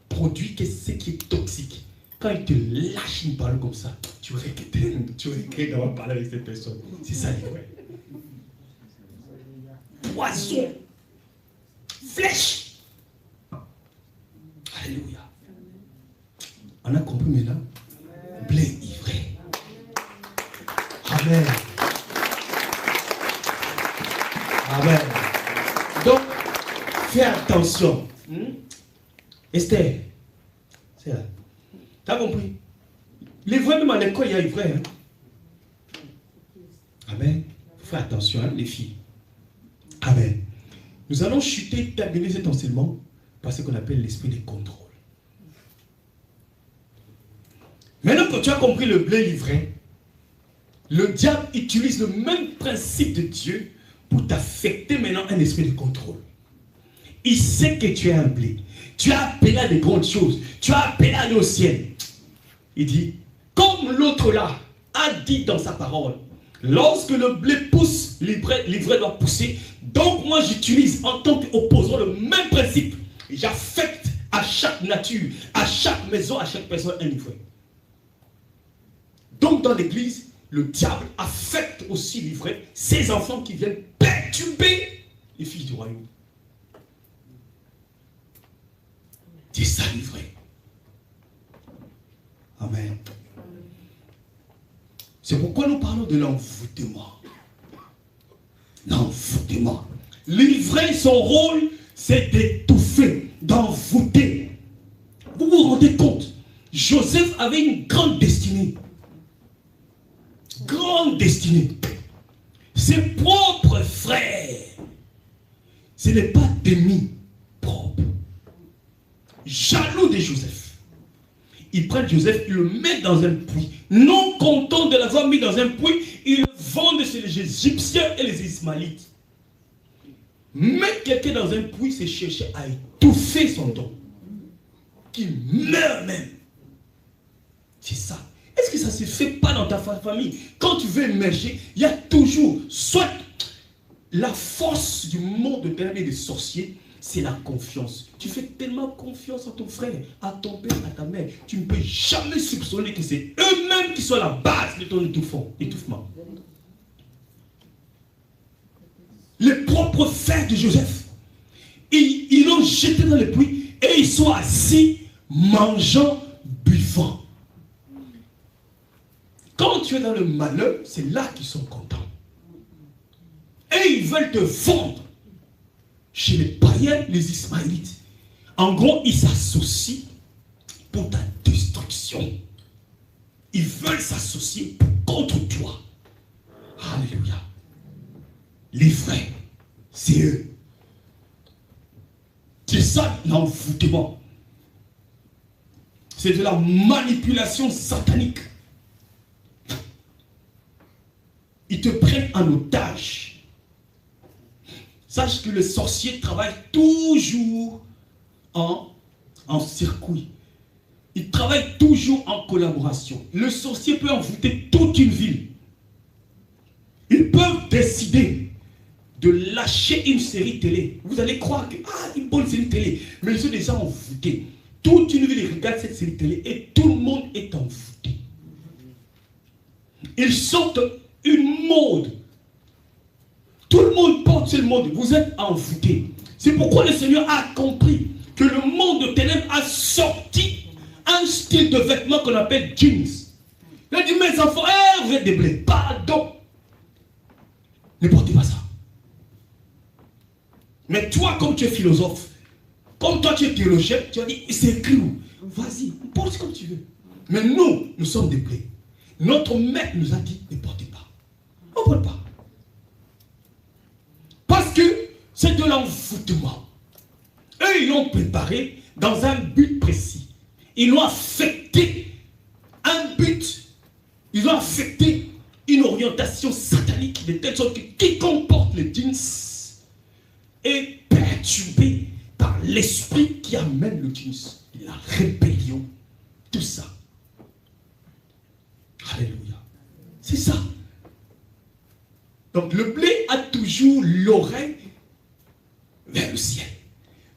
produit ce qui est toxique. Quand il te lâche une parole comme ça, tu regrettes d'avoir parlé avec cette personne. C'est ça l'ivraie. Poison. Flèche. Alléluia. On a compris maintenant? Blé ivraie. Amen. Amen. Donc, fais attention. Esther, C'est là. Tu as compris? L'ivraie, même à l'école, il y a ivraie. Hein? Amen. Faites attention, hein, les filles. Amen. Nous allons chuter, terminer cet enseignement par ce qu'on appelle l'esprit de contrôle. Maintenant que tu as compris le blé livré, le diable utilise le même principe de Dieu pour t'affecter maintenant un esprit de contrôle. Il sait que tu es un blé. Tu as appelé à des grandes choses. Tu as appelé à aller au ciel. Il dit, comme l'autre là a dit dans sa parole, lorsque le blé pousse, l'ivraie doit pousser. Donc moi j'utilise en tant qu'opposant le même principe. J'affecte à chaque nature, à chaque maison, à chaque personne un livret. Donc dans l'église, le diable affecte aussi l'ivraie, ses enfants qui viennent perturber les filles du royaume. C'est ça l'ivraie. Amen. C'est pourquoi nous parlons de l'envoûtement. L'envoûtement. L'ivraie, son rôle, c'est d'étouffer, d'envoûter. Vous vous rendez compte? Joseph avait une grande destinée. Grande destinée. Ses propres frères. Ce n'est pas d'ennemis propres. Jaloux de Joseph. Ils prennent Joseph, ils le mettent dans un puits. Non content de l'avoir mis dans un puits, ils le vendent chez les Égyptiens et les Ismaélites. Mettre quelqu'un dans un puits, c'est chercher à étouffer son don. Qu'il meurt même. C'est ça. Est-ce que ça ne se fait pas dans ta famille? Quand tu veux émerger, il y a toujours, soit la force du monde de ténèbres et des sorciers, c'est la confiance. Tu fais tellement confiance à ton frère, à ton père, à ta mère. Tu ne peux jamais soupçonner que c'est eux-mêmes qui sont la base de ton étouffement. Les propres frères de Joseph, ils l'ont jeté dans le puits et ils sont assis, mangeant, buvant. Quand tu es dans le malheur, c'est là qu'ils sont contents. Et ils veulent te vendre. Chez les païens, les Ismaélites. En gros, ils s'associent pour ta destruction. Ils veulent s'associer contre toi. Alléluia. Les vrais, c'est eux. C'est ça l'envoûtement. C'est de la manipulation satanique. Ils te prennent en otage. Sache que le sorcier travaille toujours en circuit. Il travaille toujours en collaboration. Le sorcier peut envoûter toute une ville. Ils peuvent décider de lâcher une série télé. Vous allez croire que, une bonne série télé. Mais ils sont déjà envoûtés. Toute une ville regarde cette série télé et tout le monde est envoûté. Ils sortent une mode. Tout le monde porte ce monde. Vous êtes envoûtés. C'est pourquoi le Seigneur a compris que le monde de ténèbres a sorti un style de vêtements qu'on appelle jeans. Il a dit, mes enfants, vous êtes des blés. Pardon. Ne portez pas ça. Mais toi, comme tu es philosophe, comme toi tu es théologien, tu as dit, c'est écrit où? Vas-y, porte comme tu veux. Mais nous sommes des blés. Notre maître nous a dit, ne portez pas. On ne porte pas. Parce que c'est de l'envoûtement. Eux, ils l'ont préparé dans un but précis. Ils l'ont affecté un but. Ils ont affecté une orientation satanique de telle sorte que quiconque porte les jeans est perturbé par l'esprit qui amène le jeans. La rébellion. Tout ça. Alléluia. C'est ça. Donc le blé a toujours l'oreille vers le ciel.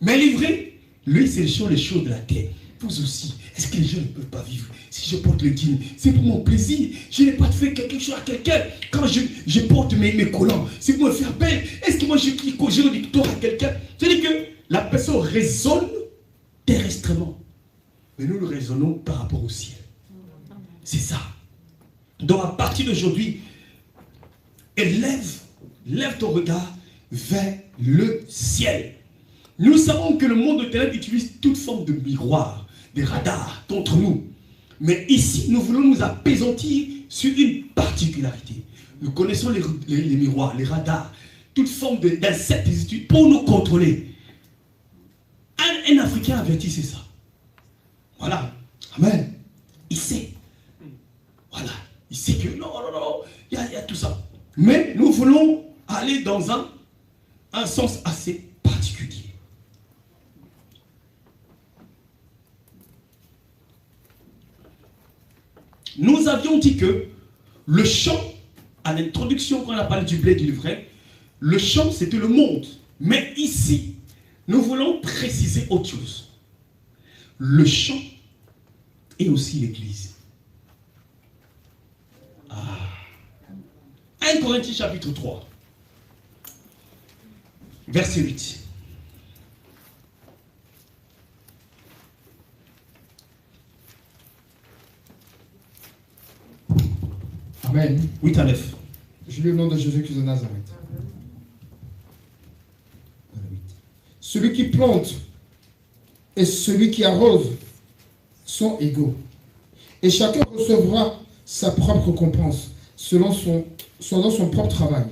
Mais l'ivraie, lui, c'est les choses de la terre. Vous aussi, est-ce que les gens ne peuvent pas vivre? Si je porte le jean, c'est pour mon plaisir. Je n'ai pas fait quelque chose à quelqu'un. Quand je porte mes collants, c'est pour me faire belle. Est-ce que moi je dis tort à quelqu'un? C'est-à-dire que la personne raisonne terrestrement. Mais nous raisonnons par rapport au ciel. C'est ça. Donc à partir d'aujourd'hui, lève ton regard vers le ciel. Nous savons que le monde de ténèbres utilise toute forme de miroir, des radars contre nous. Mais ici, nous voulons nous apaisantir sur une particularité. Nous connaissons les miroirs, les radars, toute forme d'insectes pour nous contrôler. Un Africain avertissait ça. Voilà. Amen. Il sait. Voilà. Il sait que non, il y a tout ça. Mais nous voulons aller dans un sens assez particulier. Nous avions dit que le champ, à l'introduction quand on a parlé du blé et du livret, le champ c'était le monde. Mais ici, nous voulons préciser autre chose. Le champ est aussi l'église. 1 Corinthiens chapitre 3, verset 8. Amen. 8 à 9. Je lis au nom de Jésus-Christ de Nazareth. Celui qui plante et celui qui arrose sont égaux. Et chacun recevra sa propre récompense selon son propre travail.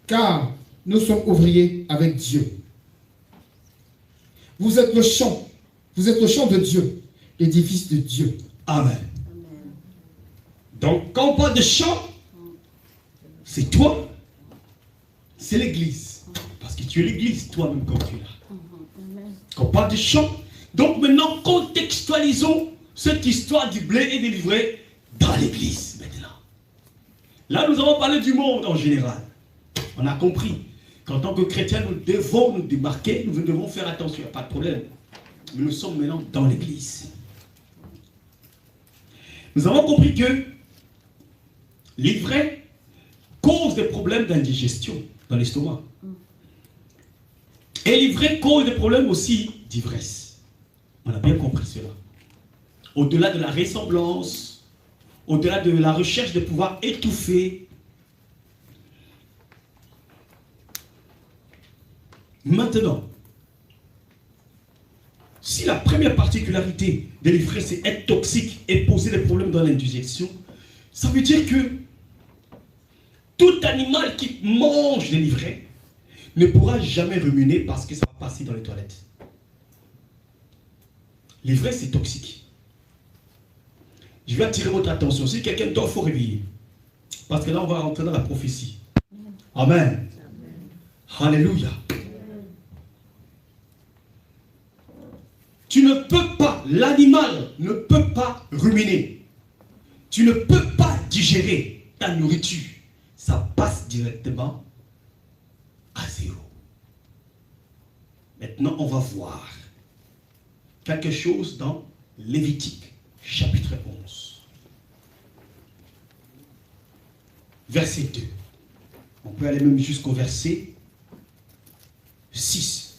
Car nous sommes ouvriers avec Dieu. Vous êtes le champ de Dieu, l'édifice de Dieu. Amen. Donc, quand on parle de champ, c'est toi, c'est l'église. Parce que tu es l'église, toi-même, quand tu es là. Quand on parle de champ, donc maintenant, contextualisons cette histoire du blé et des livrets dans l'église, maintenant. Là, nous avons parlé du monde en général. On a compris qu'en tant que chrétiens, nous devons nous démarquer, nous devons faire attention, il n'y a pas de problème. Mais nous sommes maintenant dans l'église. Nous avons compris que l'ivraie cause des problèmes d'indigestion dans l'estomac. Et l'ivraie cause des problèmes aussi d'ivresse. On a bien compris cela. Au-delà de la ressemblance, au-delà de la recherche de pouvoir étouffer, maintenant, si la première particularité de l'ivraie, c'est être toxique et poser des problèmes dans l'indigestion, ça veut dire que tout animal qui mange des livrets ne pourra jamais ruminer parce que ça va passer dans les toilettes. L'ivraie, c'est toxique. Je vais attirer votre attention. Si quelqu'un dort, il faut réveiller. Parce que là, on va rentrer dans la prophétie. Amen. Alléluia. Tu ne peux pas, l'animal ne peut pas ruminer. Tu ne peux pas digérer ta nourriture. Ça passe directement à zéro. Maintenant, on va voir quelque chose dans Lévitique, chapitre 11. Verset 2. On peut aller même jusqu'au verset 6.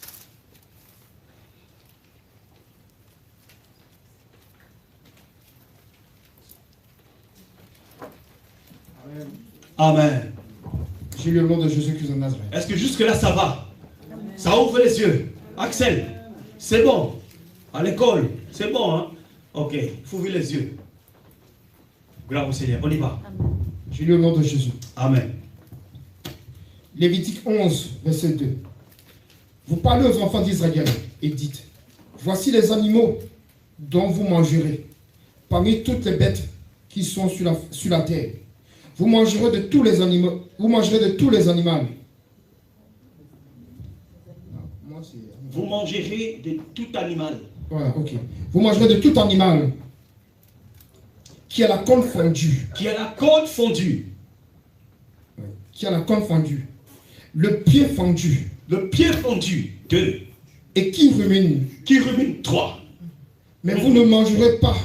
Amen. J'ai lu le nom de Jésus-Christ de Nazareth. Est-ce que jusque-là, ça va? Ça ouvre les yeux. Axel, c'est bon. À l'école, c'est bon, hein? Ok, il faut ouvrir les yeux. Gloire au Seigneur. On y va. J'ai lu le nom de Jésus. Amen. Lévitique 11, verset 2. Vous parlez aux enfants d'Israël et dites, voici les animaux dont vous mangerez, parmi toutes les bêtes qui sont sur la terre. Vous mangerez de tous les animaux. Vous mangerez de tous les animaux. Vous mangerez de tout animal. Voilà, ok. Vous mangerez de tout animal qui a la corne fondue. Qui a la côte fondue. Ouais. Qui a la corne fondue. Le pied fendu. Le pied fendu. 2. Et qui rumine. Qui rumine. 3. Mais vous ne mangerez pas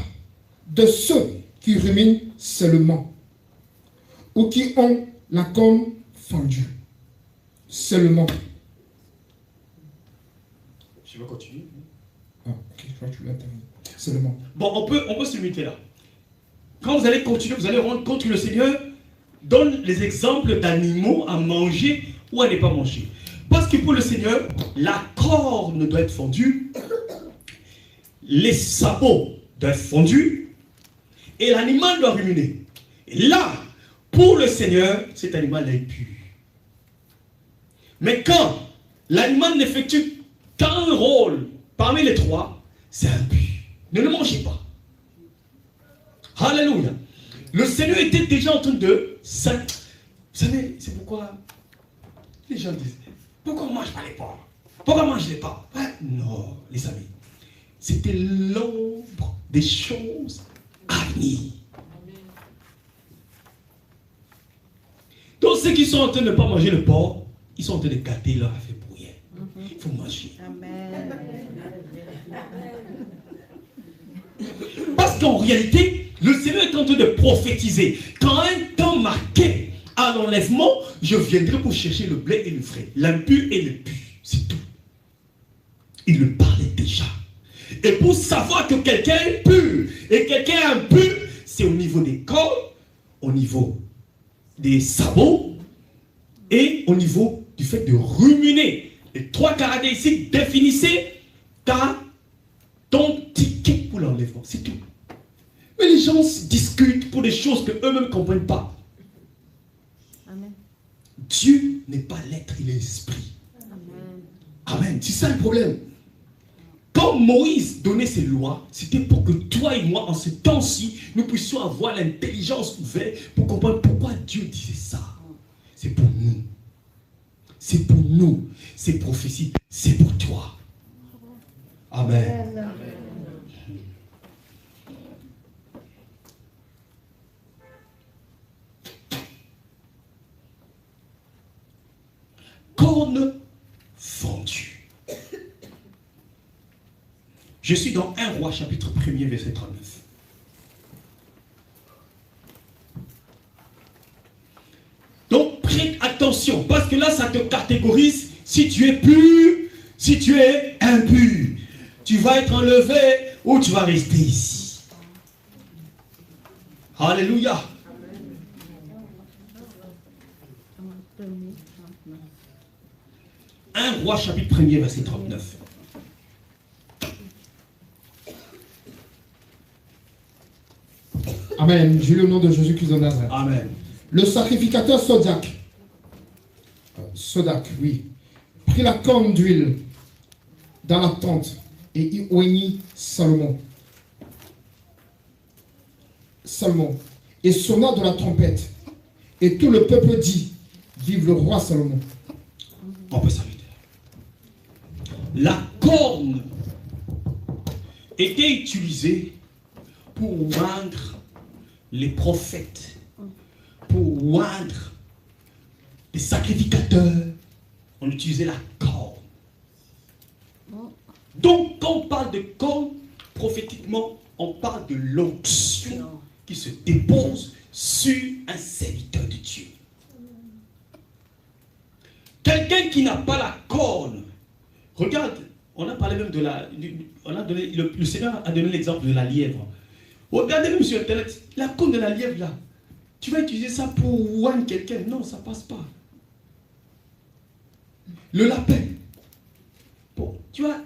de ceux qui ruminent seulement. Ou qui ont la corne fendue. Seulement. Je vais continuer. Ah, ok, je crois que tu l'as terminé. Seulement. Bon, on peut se limiter là. Quand vous allez continuer, vous allez rendre compte que le Seigneur donne les exemples d'animaux à manger ou à ne pas manger. Parce que pour le Seigneur, la corne doit être fendue, les sabots doivent être fondus et l'animal doit ruminer. Et là, pour le Seigneur, cet animal est pur. Mais quand l'animal n'effectue qu'un rôle parmi les trois, c'est impur. Ne le mangez pas. Alléluia. Le Seigneur était déjà en train de... Vous savez, c'est pourquoi les gens disent, pourquoi on ne mange pas les porcs? Pourquoi on mange les porcs? Non, les amis. C'était l'ombre des choses à venir. Donc ceux qui sont en train de ne pas manger le porc, ils sont en train de gâter leur affaire pour rien. Il faut manger. Amen. Parce qu'en réalité, le Seigneur est en train de prophétiser. Quand un temps marqué à l'enlèvement, je viendrai pour chercher le blé et le frais, l'impur et le pur. C'est tout. Il le parlait déjà. Et pour savoir que quelqu'un est pur et quelqu'un est impur, c'est au niveau des corps, au niveau des sabots et au niveau du fait de ruminer. Les trois caractéristiques définissaient ton ticket pour l'enlèvement. C'est tout. Mais les gens se discutent pour des choses qu'eux-mêmes ne comprennent pas. Amen. Dieu n'est pas l'être, il est l'esprit. Amen. C'est ça le problème. Quand Moïse donnait ses lois, c'était pour que toi et moi, en ce temps-ci, nous puissions avoir l'intelligence ouverte pour comprendre pourquoi Dieu disait ça. C'est pour nous. C'est pour nous. Ces prophéties, c'est pour toi. Amen. Amen. Corne fondue. Je suis dans 1 Roi chapitre 1er verset 39. Donc prête attention parce que là ça te catégorise si tu es pur, si tu es impur. Tu vas être enlevé ou tu vas rester ici. Alléluia. Un Roi chapitre 1er verset 39. Amen. J'ai le nom de Jésus-Christ de Nazareth. Amen. Le sacrificateur Sodak, oui, prit la corne d'huile dans la tente et y oignit Salomon, et sonna de la trompette. Et tout le peuple dit, vive le roi Salomon. On peut s'arrêter. La corne était utilisée pour oindre les prophètes, pour oindre les sacrificateurs. On utilisait la corne. Donc, quand on parle de corne, prophétiquement, on parle de l'onction qui se dépose sur un serviteur de Dieu. Quelqu'un qui n'a pas la corne, regarde, on a parlé même de le Seigneur a donné l'exemple de la lièvre. Regardez même sur Internet, la corne de la lièvre là, tu vas utiliser ça pour oindre quelqu'un. Non, ça ne passe pas. Le lapin, bon, tu vas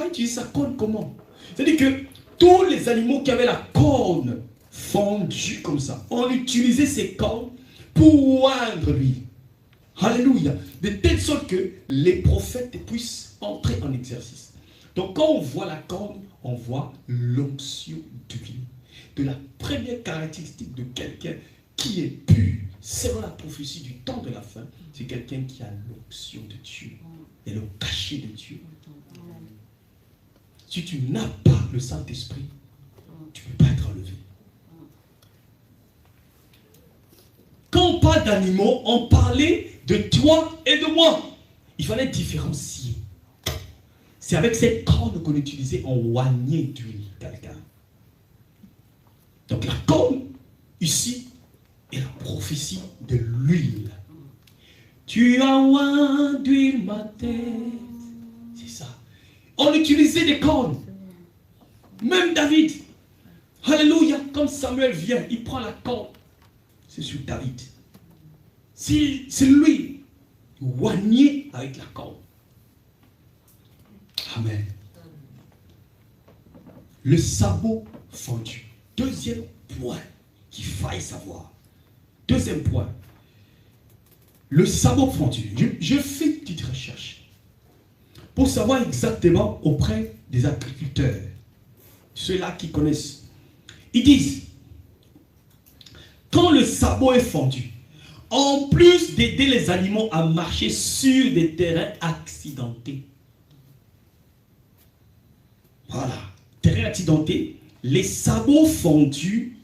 utiliser sa corne comment? C'est-à-dire que tous les animaux qui avaient la corne fondue comme ça, on utilisait ces cornes pour oindre lui. Alléluia. De telle sorte que les prophètes puissent entrer en exercice. Donc quand on voit la corne, on voit l'onction d'huile. De la première caractéristique de quelqu'un qui est pur, selon la prophétie du temps de la fin, c'est quelqu'un qui a l'onction de Dieu et le cachet de Dieu. Si tu n'as pas le Saint-Esprit, tu ne peux pas être enlevé. Quand on parle d'animaux, on parlait de toi et de moi. Il fallait différencier. C'est avec cette corne qu'on utilisait, on oignait d'huile quelqu'un. Donc la corne, ici, est la prophétie de l'huile. Tu as oint d'huile ma tête. C'est ça. On utilisait des cornes. Même David. Alléluia. Comme Samuel vient, il prend la corne. C'est sur David. C'est lui. Oigné avec la corne. Amen. Le sabot fendu. Deuxième point qu'il faille savoir. Deuxième point. Le sabot fendu. Je fais une petite recherche pour savoir exactement auprès des agriculteurs, ceux-là qui connaissent. Ils disent, quand le sabot est fendu, en plus d'aider les animaux à marcher sur des terrains accidentés, voilà, terrain accidenté, les sabots fendus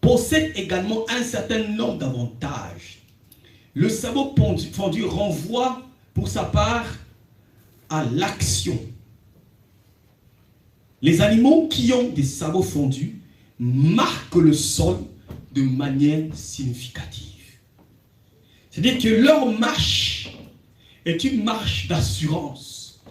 possèdent également un certain nombre d'avantages. Le sabot fendu renvoie pour sa part à l'action. Les animaux qui ont des sabots fendus marquent le sol de manière significative. C'est-à-dire que leur marche est une marche d'assurance.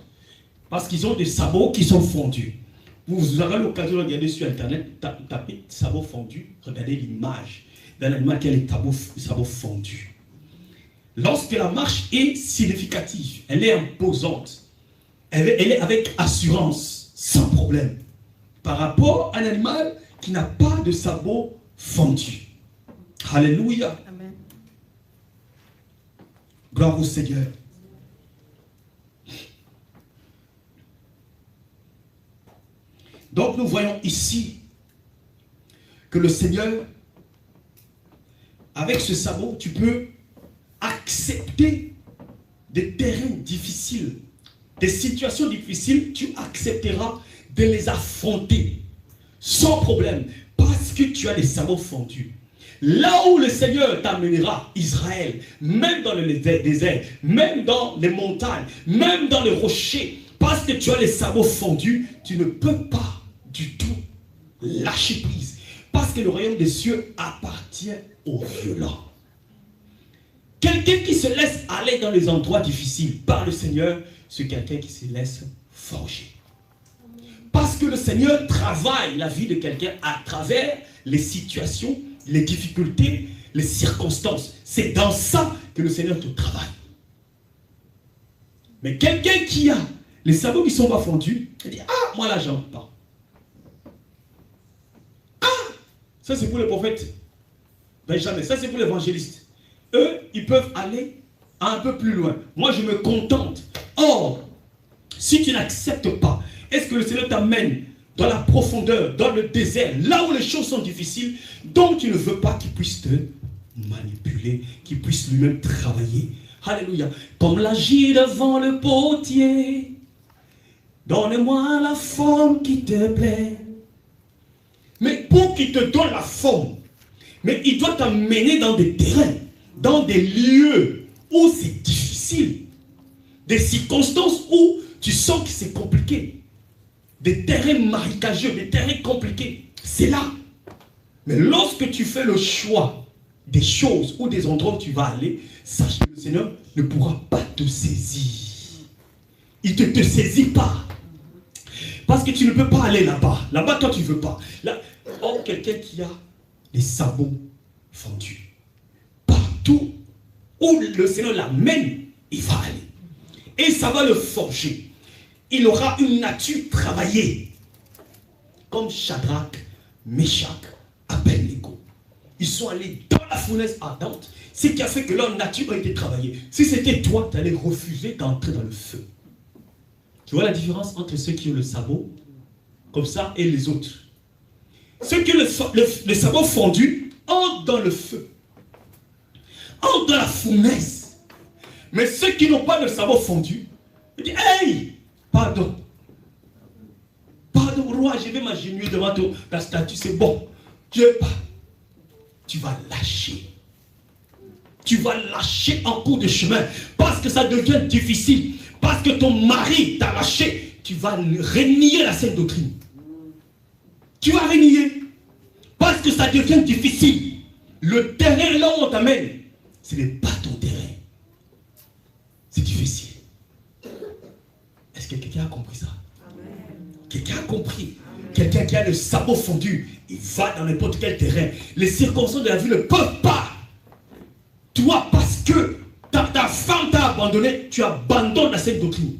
Parce qu'ils ont des sabots qui sont fondus. Vous aurez l'occasion de regarder sur Internet, tapez sabot fondu, regardez l'image d'un animal qui a les sabots fondus. Lorsque la marche est significative, elle est imposante, elle est avec assurance, sans problème, par rapport à un animal qui n'a pas de sabots fondus. Alléluia. Amen. Gloire au Seigneur. Donc nous voyons ici que le Seigneur, avec ce sabot, tu peux accepter des terrains difficiles, des situations difficiles, tu accepteras de les affronter sans problème, parce que tu as les sabots fendus. Là où le Seigneur t'amènera, Israël, même dans le désert, même dans les montagnes, même dans les rochers, parce que tu as les sabots fendus, tu ne peux pas du tout lâcher prise. Parce que le royaume des cieux appartient aux violents. Quelqu'un qui se laisse aller dans les endroits difficiles par le Seigneur, c'est quelqu'un qui se laisse forger. Parce que le Seigneur travaille la vie de quelqu'un à travers les situations, les difficultés, les circonstances. C'est dans ça que le Seigneur te travaille. Mais quelqu'un qui a les sabots qui ne sont pas fondus, il dit, ah, moi là, j'en pas. Ah, ça c'est pour les prophètes. Benjamin, ça c'est pour l'évangéliste. Eux, ils peuvent aller un peu plus loin. Moi, je me contente. Or, si tu n'acceptes pas, est-ce que le Seigneur t'amène dans la profondeur, dans le désert, là où les choses sont difficiles, donc tu ne veux pas qu'il puisse te manipuler, qu'il puisse lui-même travailler. Alléluia. Comme l'agit devant le potier, donne-moi la forme qui te plaît. Mais pour qu'il te donne la forme, mais il doit t'amener dans des terrains, dans des lieux où c'est difficile, des circonstances où tu sens que c'est compliqué. Des terrains marécageux, des terrains compliqués. C'est là. Mais lorsque tu fais le choix des choses ou des endroits où tu vas aller, sache que le Seigneur ne pourra pas te saisir. Il ne te saisit pas. Parce que tu ne peux pas aller là-bas. Là-bas, toi, tu ne veux pas. Là, or, quelqu'un qui a les sabots fendus. Partout où le Seigneur l'amène, il va aller. Et ça va le forger. Il aura une nature travaillée. Comme Shadrach, Meshach, Abednego. Ils sont allés dans la fournaise ardente. Ce qui a fait que leur nature a été travaillée. Si c'était toi, tu allais refuser d'entrer dans le feu. Tu vois la différence entre ceux qui ont le sabot, comme ça, et les autres. Ceux qui ont le sabot fondu entrent dans le feu. Entrent dans la fournaise. Mais ceux qui n'ont pas le sabot fondu, ils disent, hey! Pardon. Pardon, roi, je vais m'agenouiller devant ta statue, c'est bon. Tu n'es pas. Tu vas lâcher. Tu vas lâcher en cours de chemin. Parce que ça devient difficile. Parce que ton mari t'a lâché. Tu vas renier la sainte doctrine. Tu vas renier. Parce que ça devient difficile. Le terrain là où on t'amène, ce n'est pas ton terrain. C'est difficile. Est-ce que quelqu'un a compris ça? Quelqu'un a compris? Quelqu'un qui a le sabot fondu, il va dans n'importe quel terrain. Les circonstances de la vie ne peuvent pas. Toi, parce que ta femme t'a abandonné, tu abandonnes la sainte doctrine.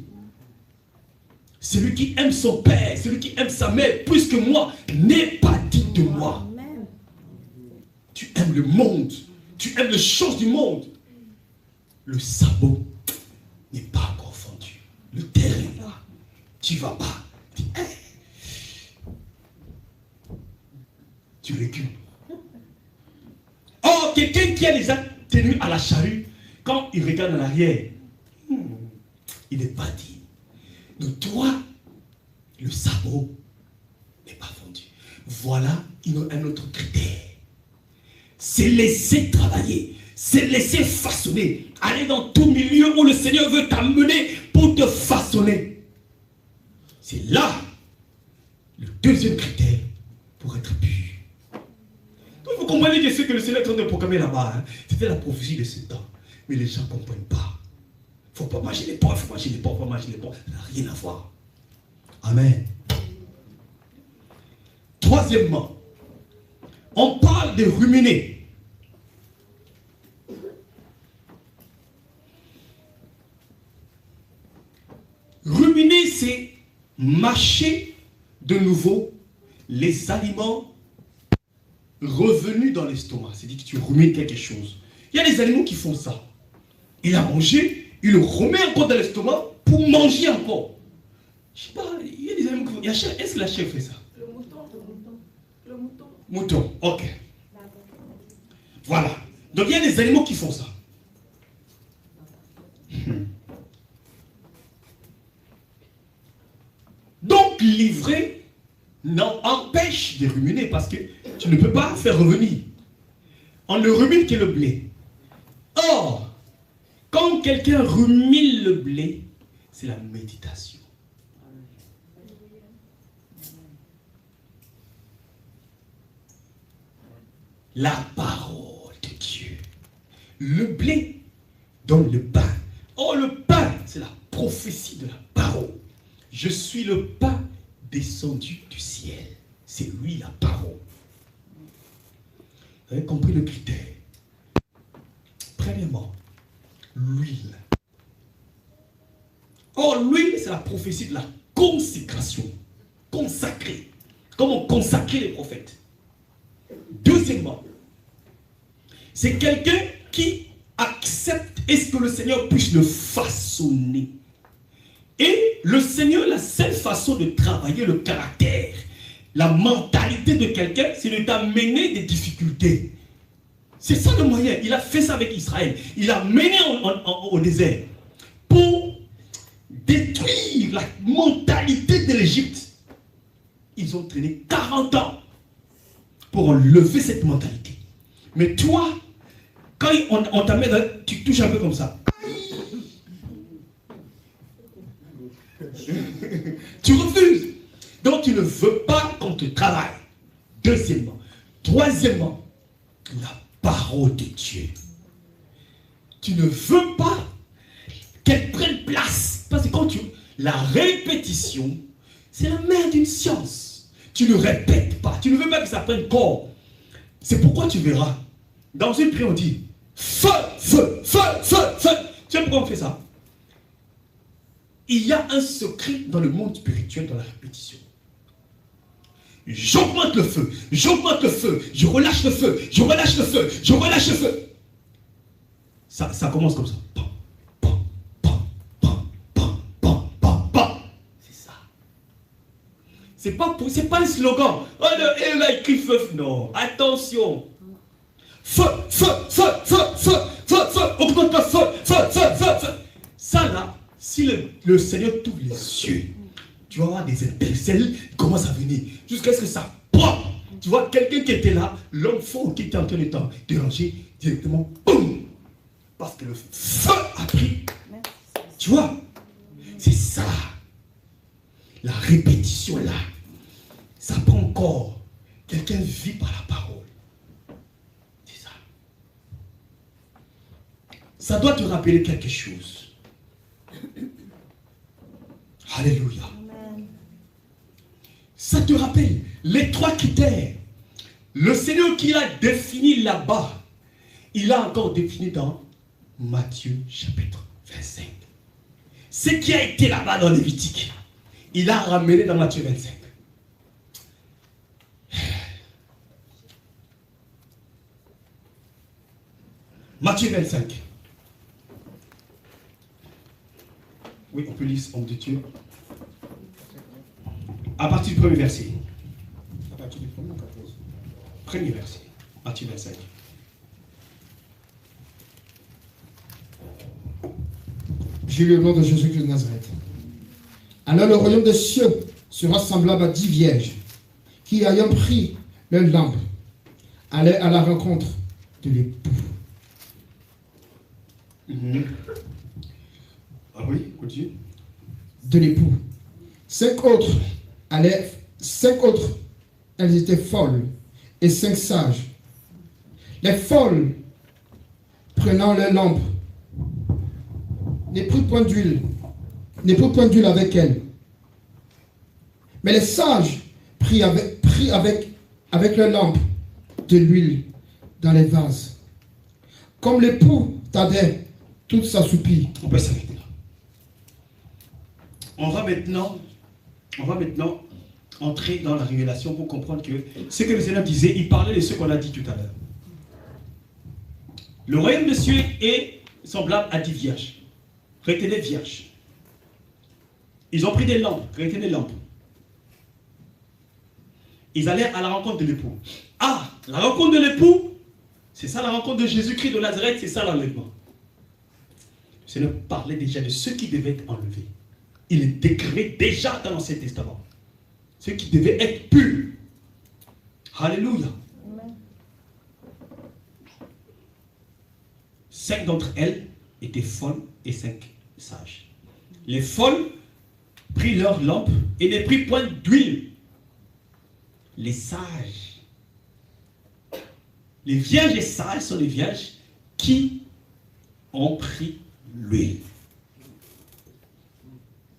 Celui qui aime son père, celui qui aime sa mère plus que moi, n'est pas digne de moi. Amen. Tu aimes le monde, tu aimes les choses du monde. Le sabot n'est pas encore fondu. Le terrain est là. Tu vas pas. Tu recules. Oh, quelqu'un qui a déjà tenu à la charrue, quand il regarde en arrière, il n'est pas digne. Donc toi, le sabot n'est pas fondu. Voilà un autre critère. C'est laisser travailler, c'est laisser façonner. Aller dans tout milieu où le Seigneur veut t'amener pour te façonner. C'est là le deuxième critère pour être pur. Donc vous comprenez que ce que le Seigneur est en train de proclamer là-bas, hein, c'était la prophétie de ce temps. Mais les gens ne comprennent pas. Il ne faut pas manger les porcs, il faut manger les porcs, il faut manger les porcs. Ça n'a rien à voir. Amen. Troisièmement, on parle de ruminer. Ruminer, c'est mâcher de nouveau les aliments revenus dans l'estomac. C'est-à-dire que tu rumines quelque chose. Il y a des animaux qui font ça. Il a mangé, il le remet encore dans l'estomac pour manger encore. Je ne sais pas, il y a des animaux qui font ça. Est-ce que la chèvre fait ça? Le mouton. Le mouton. Mouton, ok. Voilà. Donc il y a des animaux qui font ça. Donc l'ivraie empêche de ruminer parce que tu ne peux pas faire revenir. On ne rumine que le blé. Or, quand quelqu'un rumine le blé, c'est la méditation. La parole de Dieu. Le blé donne le pain. Oh, le pain, c'est la prophétie de la parole. Je suis le pain descendu du ciel. C'est lui la parole. Vous avez compris le critère? Premièrement, l'huile. Oh, l'huile, c'est la prophétie de la consécration. Consacrer. Comme on consacrait les prophètes. Deuxièmement, c'est quelqu'un qui accepte est-ce que le Seigneur puisse le façonner. Et le Seigneur, la seule façon de travailler le caractère, la mentalité de quelqu'un, c'est de t'amener des difficultés. C'est ça le moyen. Il a fait ça avec Israël. Il a mené au désert pour détruire la mentalité de l'Égypte. Ils ont traîné 40 ans pour enlever cette mentalité. Mais toi, quand on t'amène, tu touches un peu comme ça. Tu refuses. Donc tu ne veux pas qu'on te travaille. Deuxièmement. Troisièmement, la parole de Dieu. Tu ne veux pas qu'elle prenne place. Parce que quand la répétition, c'est la mère d'une science. Tu ne répètes pas. Tu ne veux pas que ça prenne corps. C'est pourquoi tu verras. Dans une prière, on dit feu, feu, feu, feu, feu. Tu sais pourquoi on fait ça? Il y a un secret dans le monde spirituel, dans la répétition. J'augmente le feu, je relâche le feu, je relâche le feu, je relâche le feu. Ça commence comme ça. Pam, pam, pam, pam, pam, pam, pam, pam. C'est ça. C'est pas un slogan. Oh, et là, il crie feu. Non, attention. Feu, feu, feu, feu, feu, feu, feu, augmente le feu, feu, feu, feu, feu. Ça là, si le Seigneur t'ouvre les yeux, tu vas avoir des étincelles qui commencent à venir jusqu'à ce que ça pop. Tu vois, quelqu'un qui était là, l'enfant qui était en train de t'en déranger, directement, boum. Parce que le feu a pris. Tu vois, c'est ça. La répétition là, ça prend encore. Quelqu'un vit par la parole. C'est ça. Ça doit te rappeler quelque chose. Alléluia. Amen. Ça te rappelle les trois critères. Le Seigneur qui l'a défini là-bas, il a encore défini dans Matthieu chapitre 25. Ce qui a été là-bas dans Lévitique, il a ramené dans Matthieu 25. Matthieu 25. Oui, on peut lire Homme de Dieu. À partir du premier verset. À partir du premier 14. Premier verset. Matthieu 25. J'ai lu le nom de Jésus-Christ de Nazareth. Alors le royaume des cieux sera semblable à 10 vierges qui, ayant pris leur lampe, allaient à la rencontre de l'époux. Ah oui, continue. De l'époux. 5 autres, elles étaient folles, et 5 sages. Les folles, prenant leur lampe, ne prirent point d'huile avec elles. Mais les sages prirent avec leur lampe de l'huile dans les vases. Comme l'époux tardait, toute s'assoupit. On peut s'arrêter là. On va maintenant entrer dans la révélation pour comprendre que ce que le Seigneur disait, il parlait de ce qu'on a dit tout à l'heure. Le royaume des cieux est semblable à 10 vierges. Retenez vierges. Ils ont pris des lampes. Retenez des lampes. Ils allaient à la rencontre de l'époux. Ah, la rencontre de l'époux, c'est ça la rencontre de Jésus-Christ de Nazareth, c'est ça l'enlèvement. Le Seigneur parlait déjà de ce qui devait être enlevé. Il est décrit déjà dans l'Ancien Testament. Ce qui devait être pur. Alléluia. 5 d'entre elles étaient folles et 5 sages. Les folles prirent leur lampe et ne prirent point d'huile. Les sages, les vierges et sages sont les vierges qui ont pris l'huile.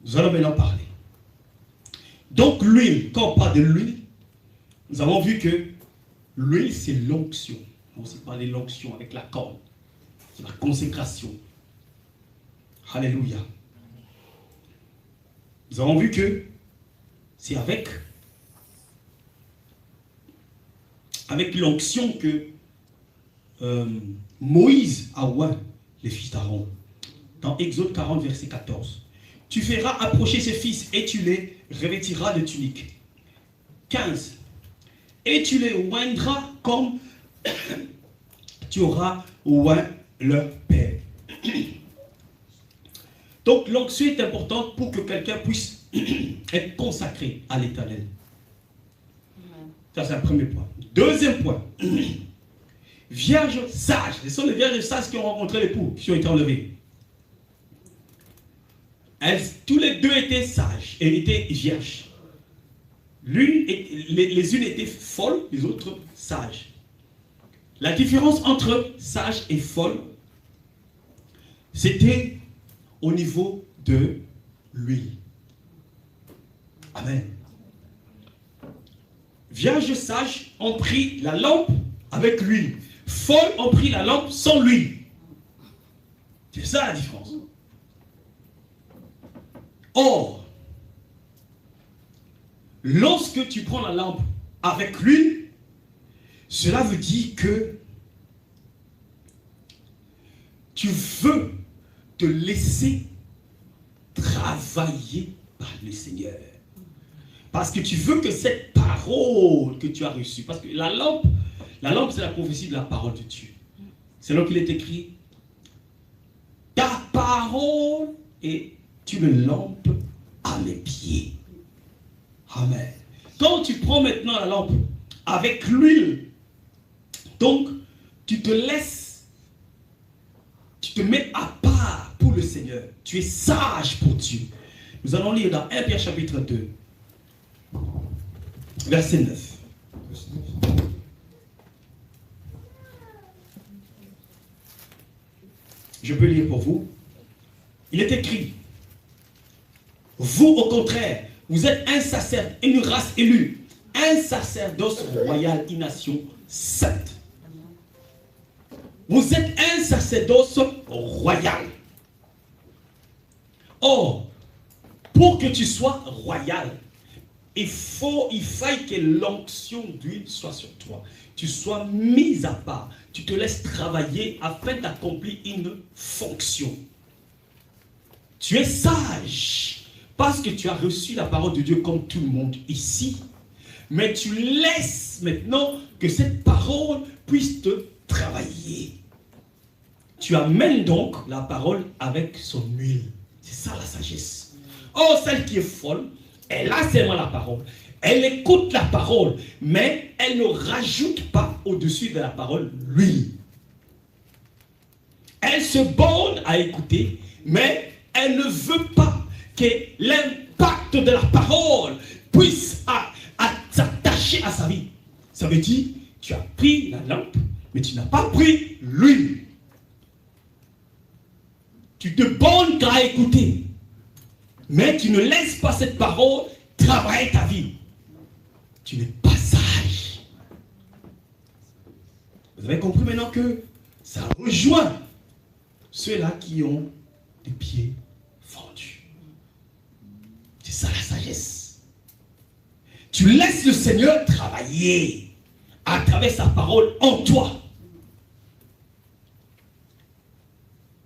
Nous allons maintenant parler. Donc l'huile, quand on parle de l'huile, nous avons vu que l'huile c'est l'onction. On s'est parlé de l'onction avec la corde. C'est la consécration. Alléluia. Nous avons vu que c'est avec l'onction que Moïse a oint les fils d'Aaron. Dans Exode 40, verset 14. Tu feras approcher ses fils et tu les revêtiras de tuniques. 15. Et tu les oindras comme tu auras oint leur père. Donc l'onction est importante pour que quelqu'un puisse être consacré à l'Éternel. Ça c'est un premier point. Deuxième point. Vierges sages. Ce sont les vierges sages qui ont rencontré l'époux, qui ont été enlevées. Tous les deux étaient sages et étaient vierges. Les unes étaient folles, les autres sages. La différence entre sage et folle, c'était au niveau de l'huile. Amen. Vierges sages ont pris la lampe avec l'huile. Folles ont pris la lampe sans l'huile. C'est ça la différence. Or, lorsque tu prends la lampe avec l'huile, cela veut dire que tu veux te laisser travailler par le Seigneur. Parce que tu veux que cette parole que tu as reçue, parce que la lampe c'est la prophétie de la parole de Dieu. C'est là qu'il est écrit, ta parole est une lampe à mes pieds. Amen. Quand tu prends maintenant la lampe avec l'huile, donc tu te laisses, tu te mets à part pour le Seigneur. Tu es sage pour Dieu. Nous allons lire dans 1 Pierre chapitre 2, verset 9. Je peux lire pour vous. Il est écrit, vous au contraire, vous êtes un sacerdoce, une race élue, un sacerdoce royal, une nation sainte. Vous êtes un sacerdoce royal. Or, pour que tu sois royal, il faille que l'onction d'huile soit sur toi. Tu sois mis à part. Tu te laisses travailler afin d'accomplir une fonction. Tu es sage parce que tu as reçu la parole de Dieu comme tout le monde ici. Mais tu laisses maintenant que cette parole puisse te travailler. Tu amènes donc la parole avec son huile. C'est ça la sagesse. Oh, celle qui est folle, elle a seulement la parole. Elle écoute la parole, mais elle ne rajoute pas au-dessus de la parole l'huile. Elle se borne à écouter, mais elle ne veut pas que l'impact de la parole puisse s'attacher à sa vie. Ça veut dire, tu as pris la lampe, mais tu n'as pas pris l'huile. Tu te bornes qu'à écouter, mais tu ne laisses pas cette parole travailler ta vie. Tu n'es pas sage. Vous avez compris maintenant que ça rejoint ceux-là qui ont des pieds fendus. C'est ça la sagesse. Tu laisses le Seigneur travailler à travers sa parole en toi.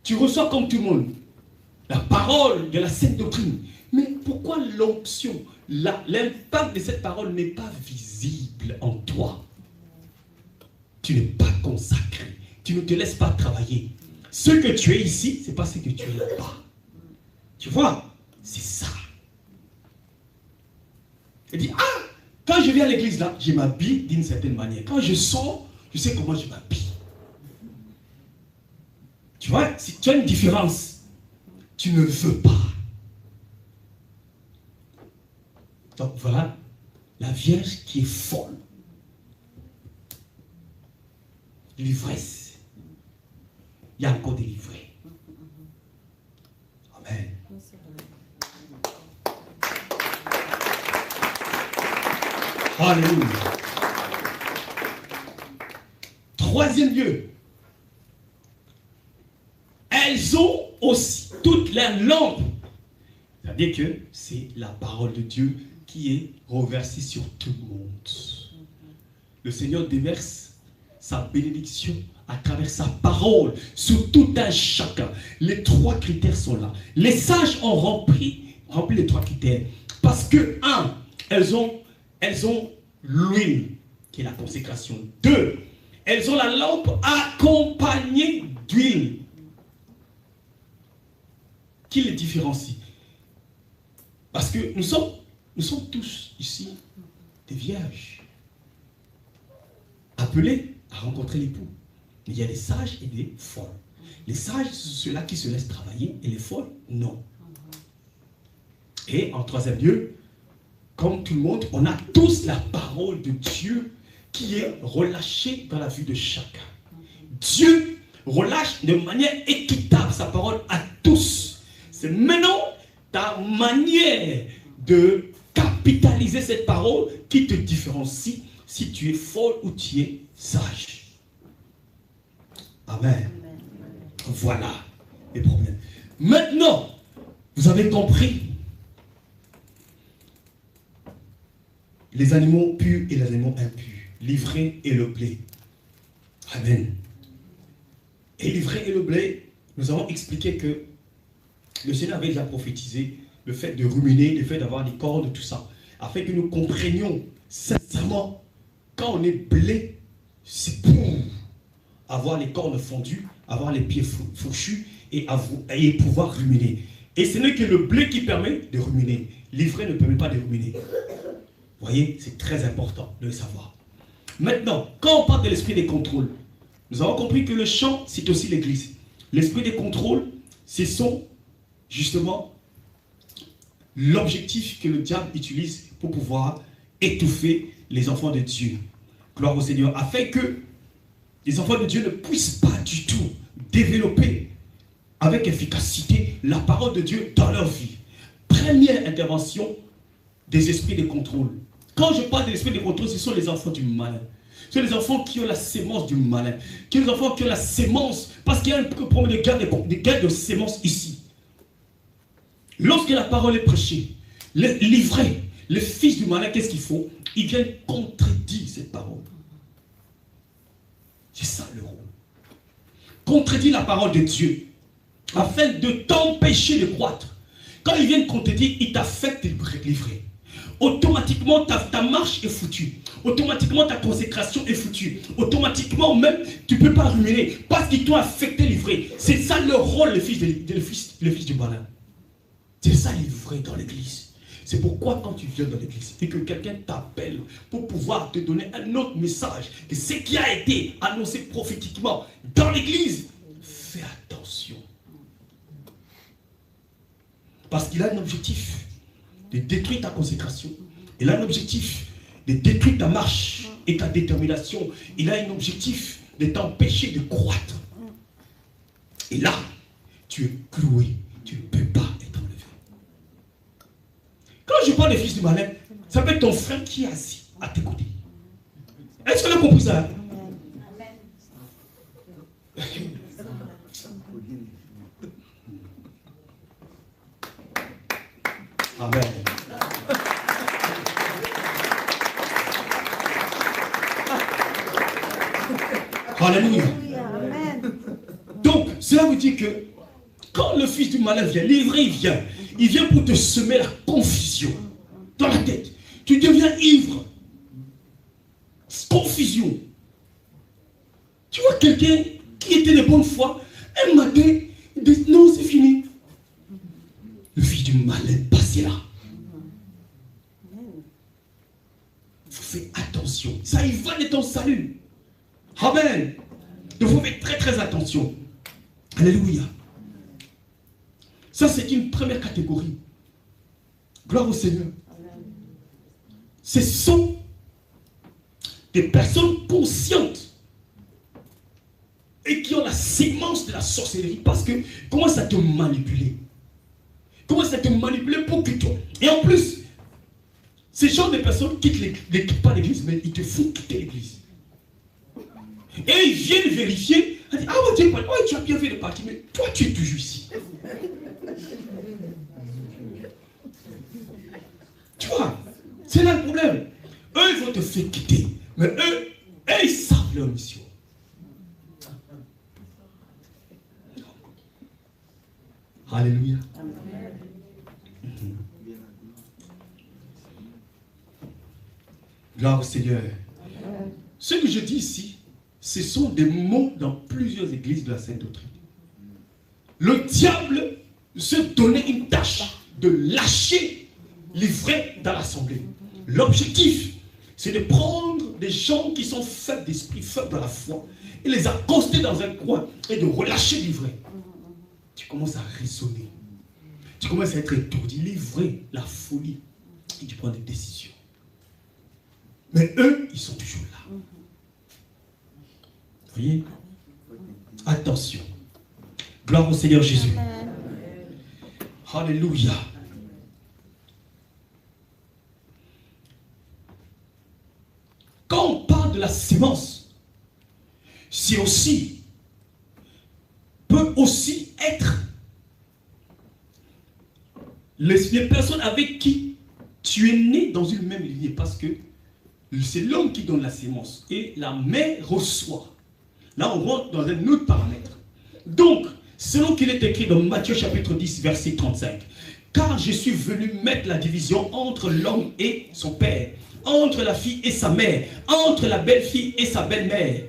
Tu reçois comme tout le monde la parole de la sainte doctrine. Mais pourquoi l'onction, l'impact de cette parole n'est pas visible en toi? Tu n'es pas consacré. Tu ne te laisses pas travailler. Ce que tu es ici, ce n'est pas ce que tu es là-bas. Tu vois? C'est ça. Il dit, ah, quand je viens à l'église là, je m'habille d'une certaine manière. Quand je sors, je sais comment je m'habille. Tu vois, si tu as une différence, tu ne veux pas. Donc voilà, la Vierge qui est folle. L'ivresse. Il y a encore des livrés. Amen. Alléluia. Troisième lieu. Elles ont aussi toute la lampe. C'est-à-dire que c'est la parole de Dieu qui est reversée sur tout le monde. Le Seigneur déverse sa bénédiction à travers sa parole sur tout un chacun. Les trois critères sont là. Les sages ont rempli les trois critères. Parce que, un, elles ont l'huile, qui est la consécration. Deux, elles ont la lampe accompagnée d'huile. Qui les différencie? Parce que nous sommes tous ici des vierges, appelés à rencontrer l'époux. Mais il y a des sages et des folles. Les sages, c'est ceux-là qui se laissent travailler, et les folles, non. Et en troisième lieu, comme tout le monde, on a tous la parole de Dieu qui est relâchée dans la vie de chacun. Dieu relâche de manière équitable sa parole à tous. C'est maintenant ta manière de capitaliser cette parole qui te différencie si tu es folle ou tu es sage. Amen. Voilà les problèmes. Maintenant, vous avez compris les animaux purs et les animaux impurs, l'ivraie et le blé. Amen. Et l'ivraie et le blé, nous avons expliqué que le Seigneur avait déjà prophétisé le fait de ruminer, le fait d'avoir des cordes, tout ça, afin que nous comprenions sincèrement, quand on est blé, c'est pour avoir les cornes fondues, avoir les pieds fourchus et pouvoir ruminer. Et ce n'est que le blé qui permet de ruminer. L'ivraie ne permet pas de ruminer. Vous voyez, c'est très important de le savoir. Maintenant, quand on parle de l'esprit des contrôles, nous avons compris que le chant, c'est aussi l'église. L'esprit des contrôles, ce sont justement l'objectif que le diable utilise pour pouvoir étouffer les enfants de Dieu. Gloire au Seigneur. Afin que les enfants de Dieu ne puissent pas du tout développer avec efficacité la parole de Dieu dans leur vie. Première intervention des esprits de contrôle. Quand je parle des esprits de contrôle, ce sont les enfants du malin. Ce sont les enfants qui ont la sémence du malin. Ce sont les enfants qui ont la sémence, parce qu'il y a un problème de guerre de sémence ici. Lorsque la parole est prêchée, l'ivraie, le fils du malin, qu'est-ce qu'ils font? Ils viennent contredire cette parole. C'est ça le rôle. Contredire la parole de Dieu, afin de t'empêcher de croître. Quand ils viennent contredire, ils t'affectent l'ivraie. Automatiquement, ta marche est foutue. Automatiquement, ta consécration est foutue. Automatiquement, même, tu ne peux pas ruminer parce qu'ils t'ont affecté l'ivraie. C'est ça le rôle, le fils du malin. C'est ça l'ivraie dans l'église. C'est pourquoi quand tu viens dans l'église et que quelqu'un t'appelle pour pouvoir te donner un autre message que ce qui a été annoncé prophétiquement dans l'église, fais attention. Parce qu'il a un objectif de détruire ta consécration. Il a un objectif de détruire ta marche et ta détermination. Il a un objectif de t'empêcher de croître. Et là, tu es cloué. Tu ne peux pas être enlevé. Quand je parle des fils du malin, ça peut être ton frère qui est assis à tes côtés. Est-ce que tu as compris ça? Amen. Alléluia. Donc, cela veut dire que quand le fils du malin vient, l'ivraie il vient pour te semer la confusion dans la tête. Tu deviens ivre. Confusion. Tu vois quelqu'un qui était de bonne foi, un matin, il dit non, c'est fini. Le fils du malin passé là. Fais attention. Ça y va de ton salut. Amen. Il faut faire très très attention. Alléluia. Ça c'est une première catégorie. Gloire au Seigneur. Ce sont des personnes conscientes et qui ont la sémence de la sorcellerie parce que commencent à te manipuler. Commencent à te manipuler pour que toi. Et en plus, ces genres de personnes ne quittent pas l'église, mais ils te font quitter l'église. Et ils viennent vérifier. Ils disent, ah ouais, tu as bien fait de partir, mais toi tu es toujours ici. Tu vois, c'est là le problème. Eux, ils vont te faire quitter. Mais eux, ils savent leur mission. Alléluia. Gloire au Seigneur. Ce que je dis ici, ce sont des mots dans plusieurs églises de la Sainte Doctrine. Le diable se donnait une tâche de lâcher l'ivraie dans l'assemblée. L'objectif, c'est de prendre des gens qui sont faibles d'esprit, faibles dans la foi, et les accoster dans un coin et de relâcher l'ivraie. Tu commences à raisonner. Tu commences à être étourdi, livré, la folie, et tu prends des décisions. Mais eux, ils sont toujours là. Vous voyez? Attention. Gloire au Seigneur Jésus. Alléluia. Quand on parle de la sémence, c'est aussi, peut aussi être les personnes avec qui tu es né dans une même lignée, parce que c'est l'homme qui donne la sémence et la mère reçoit. Là, on rentre dans un autre paramètre. Donc, selon qu'il est écrit dans Matthieu chapitre 10, verset 35, car je suis venu mettre la division entre l'homme et son père, entre la fille et sa mère, entre la belle-fille et sa belle-mère.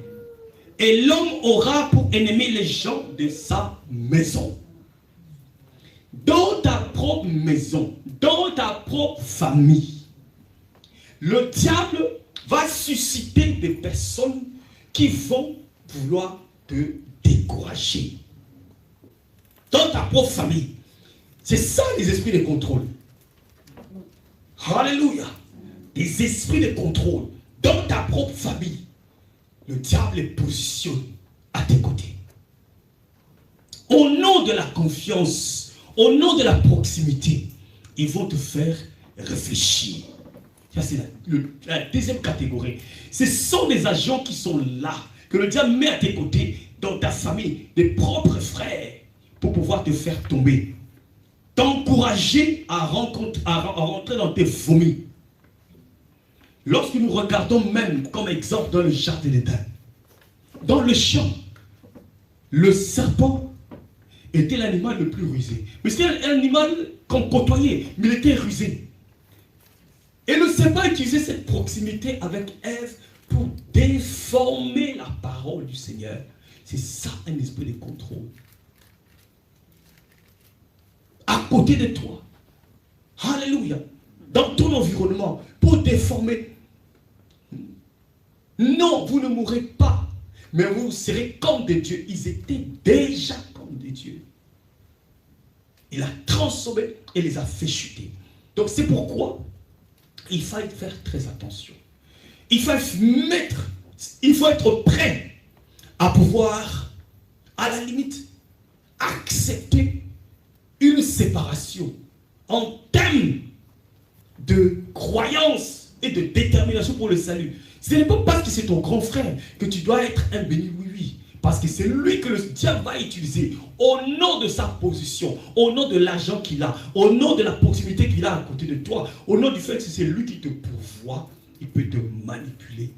Et l'homme aura pour ennemi les gens de sa maison. Dans ta propre maison, dans ta propre famille, le diable va susciter des personnes qui vont vouloir te décourager. Dans ta propre famille. C'est ça les esprits de contrôle. Alléluia. Des esprits de contrôle. Dans ta propre famille. Le diable les positionne à tes côtés. Au nom de la confiance, au nom de la proximité, ils vont te faire réfléchir. Ça, c'est la deuxième catégorie. Ce sont des agents qui sont là, que le diable met à tes côtés, dans ta famille, des propres frères, pour pouvoir te faire tomber. t'encourager à rentrer dans tes vomis. Lorsque nous regardons même comme exemple dans le jardin d'Éden, dans le champ, le serpent était l'animal le plus rusé. Mais c'était un animal qu'on côtoyait, mais il était rusé. Et le serpent utilisait cette proximité avec Ève pour déformer la parole du Seigneur. C'est ça un esprit de contrôle. À côté de toi, alléluia, dans ton environnement, pour déformer. Non, vous ne mourrez pas, mais vous serez comme des dieux. Ils étaient déjà comme des dieux. Il a transformé et les a fait chuter. Donc c'est pourquoi il faut faire très attention. Il faut être prêt à pouvoir, à la limite, accepter une séparation en termes de croyance et de détermination pour le salut. Ce n'est pas parce que c'est ton grand frère que tu dois être un béni oui-oui. Parce que c'est lui que le diable va utiliser au nom de sa position, au nom de l'argent qu'il a, au nom de la proximité qu'il a à côté de toi, au nom du fait que c'est lui qui te pourvoit, il peut te manipuler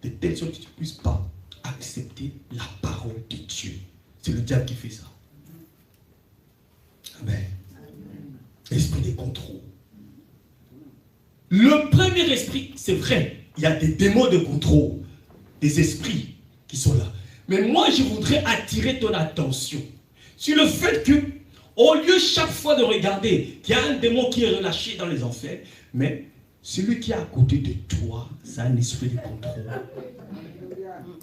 de telle sorte que tu ne puisses pas accepter la parole de Dieu. C'est le diable qui fait ça. Amen. Esprit de contrôle. Le premier esprit, c'est vrai, il y a des démons de contrôle, des esprits qui sont là. Mais moi, je voudrais attirer ton attention sur le fait que, au lieu chaque fois de regarder qu'il y a un démon qui est relâché dans les enfers, mais celui qui est à côté de toi, c'est un esprit de contrôle.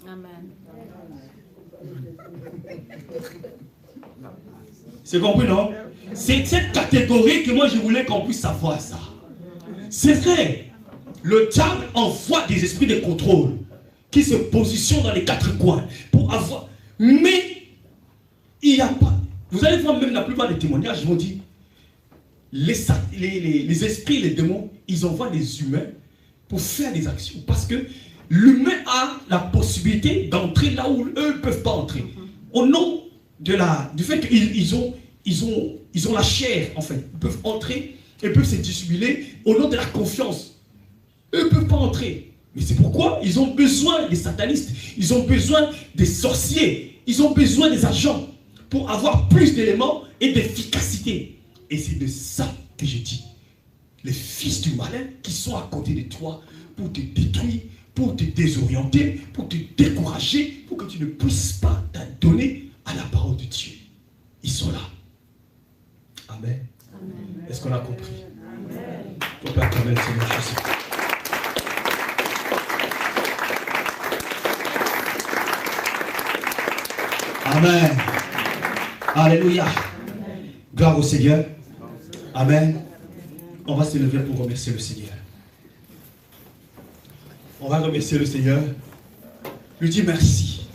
Amen. C'est compris, non? C'est cette catégorie que moi je voulais qu'on puisse savoir ça. C'est vrai, le diable envoie des esprits de contrôle qui se positionnent dans les quatre coins pour avoir. Mais il n'y a pas. Vous allez voir même la plupart des témoignages, ils vont dire les esprits, les démons, ils envoient les humains pour faire des actions. Parce que l'humain a la possibilité d'entrer là où eux ne peuvent pas entrer. Au nom du fait qu'ils ont la chair, en fait. Ils peuvent entrer et peuvent se dissimuler au nom de la confiance. Eux ne peuvent pas entrer. Mais c'est pourquoi ils ont besoin des satanistes, ils ont besoin des sorciers, ils ont besoin des agents pour avoir plus d'éléments et d'efficacité. Et c'est de ça que je dis. Les fils du malin qui sont à côté de toi pour te détruire, pour te désorienter, pour te décourager, pour que tu ne puisses pas t'adonner à la parole de Dieu. Ils sont là. Amen. Amen. Est-ce qu'on a compris? Amen. Ton Père, Amen, Seigneur Jésus. Amen. Alléluia. Gloire au Seigneur. Amen. On va se lever pour remercier le Seigneur. On va remercier le Seigneur. Lui dire merci.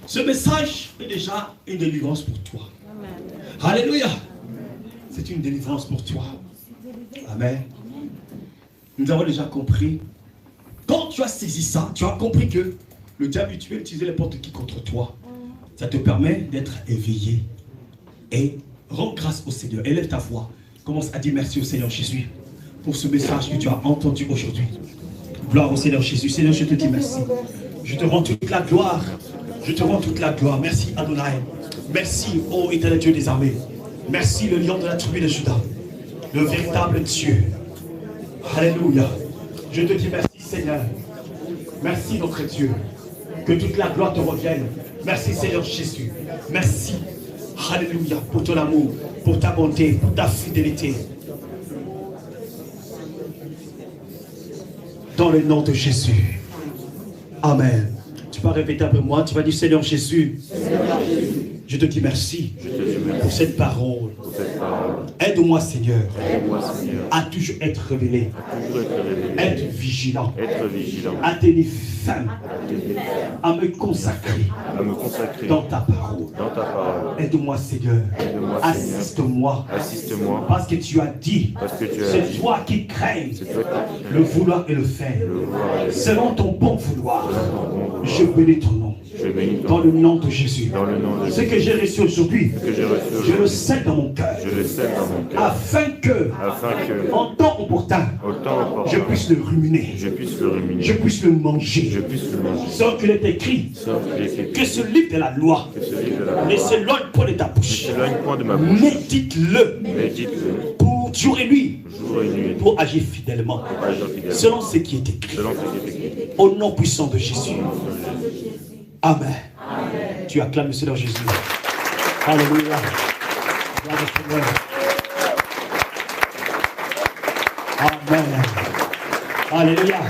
Ce message est déjà une délivrance pour toi. Amen. Alléluia. C'est une délivrance pour toi. Amen. Nous avons déjà compris. Quand tu as saisi ça, tu as compris que le diable, tu peux utiliser n'importe qui contre toi. Ça te permet d'être éveillé. Et rends grâce au Seigneur. Élève ta voix. Commence à dire merci au Seigneur Jésus pour ce message que tu as entendu aujourd'hui. Gloire au Seigneur Jésus. Seigneur, je te dis merci. Je te rends toute la gloire. Je te rends toute la gloire. Merci Adonai. Merci, ô éternel Dieu des armées. Merci le lion de la tribu de Juda. Le véritable Dieu. Alléluia. Je te dis merci Seigneur. Merci notre Dieu. Que toute la gloire te revienne. Merci Seigneur Jésus. Merci. Alléluia. Pour ton amour, pour ta bonté, pour ta fidélité. Dans le nom de Jésus. Amen. Tu vas répéter après moi. Tu vas dire Seigneur Jésus. Je te dis merci pour cette parole. Aide-moi Seigneur à toujours être révélé, être vigilant, à tenir ferme, à me consacrer dans ta parole. Aide-moi Seigneur, assiste-moi, parce que tu as dit, c'est toi qui crées le vouloir et le faire. Selon ton bon vouloir, je bénis ton nom. Dans le nom de Jésus. Dans le nom de Ce que j'ai reçu aujourd'hui, que j'ai reçu je aujourd'hui, le scelle dans mon cœur. je le scelle dans mon cœur, Afin que, afin que, en temps opportun, au temps opportun, je puisse le ruminer. je puisse le ruminer, Je puisse le manger. je puisse le manger. Sans qu'il est écrit Sauf qu'il est écrit que ce livre de la loi que ce livre de la loi ne s'éloigne pas de ta bouche. s'éloigne point de ma bouche. Médite-le Médite-le pour jour et nuit, jour et nuit, pour agir fidèlement, agir fidèlement, selon ce qui est écrit. selon ce qui est écrit. Au nom puissant de Jésus. Amen. Tu acclames le Seigneur Jésus. Alléluia. Gloire au Seigneur. Amen. Alléluia.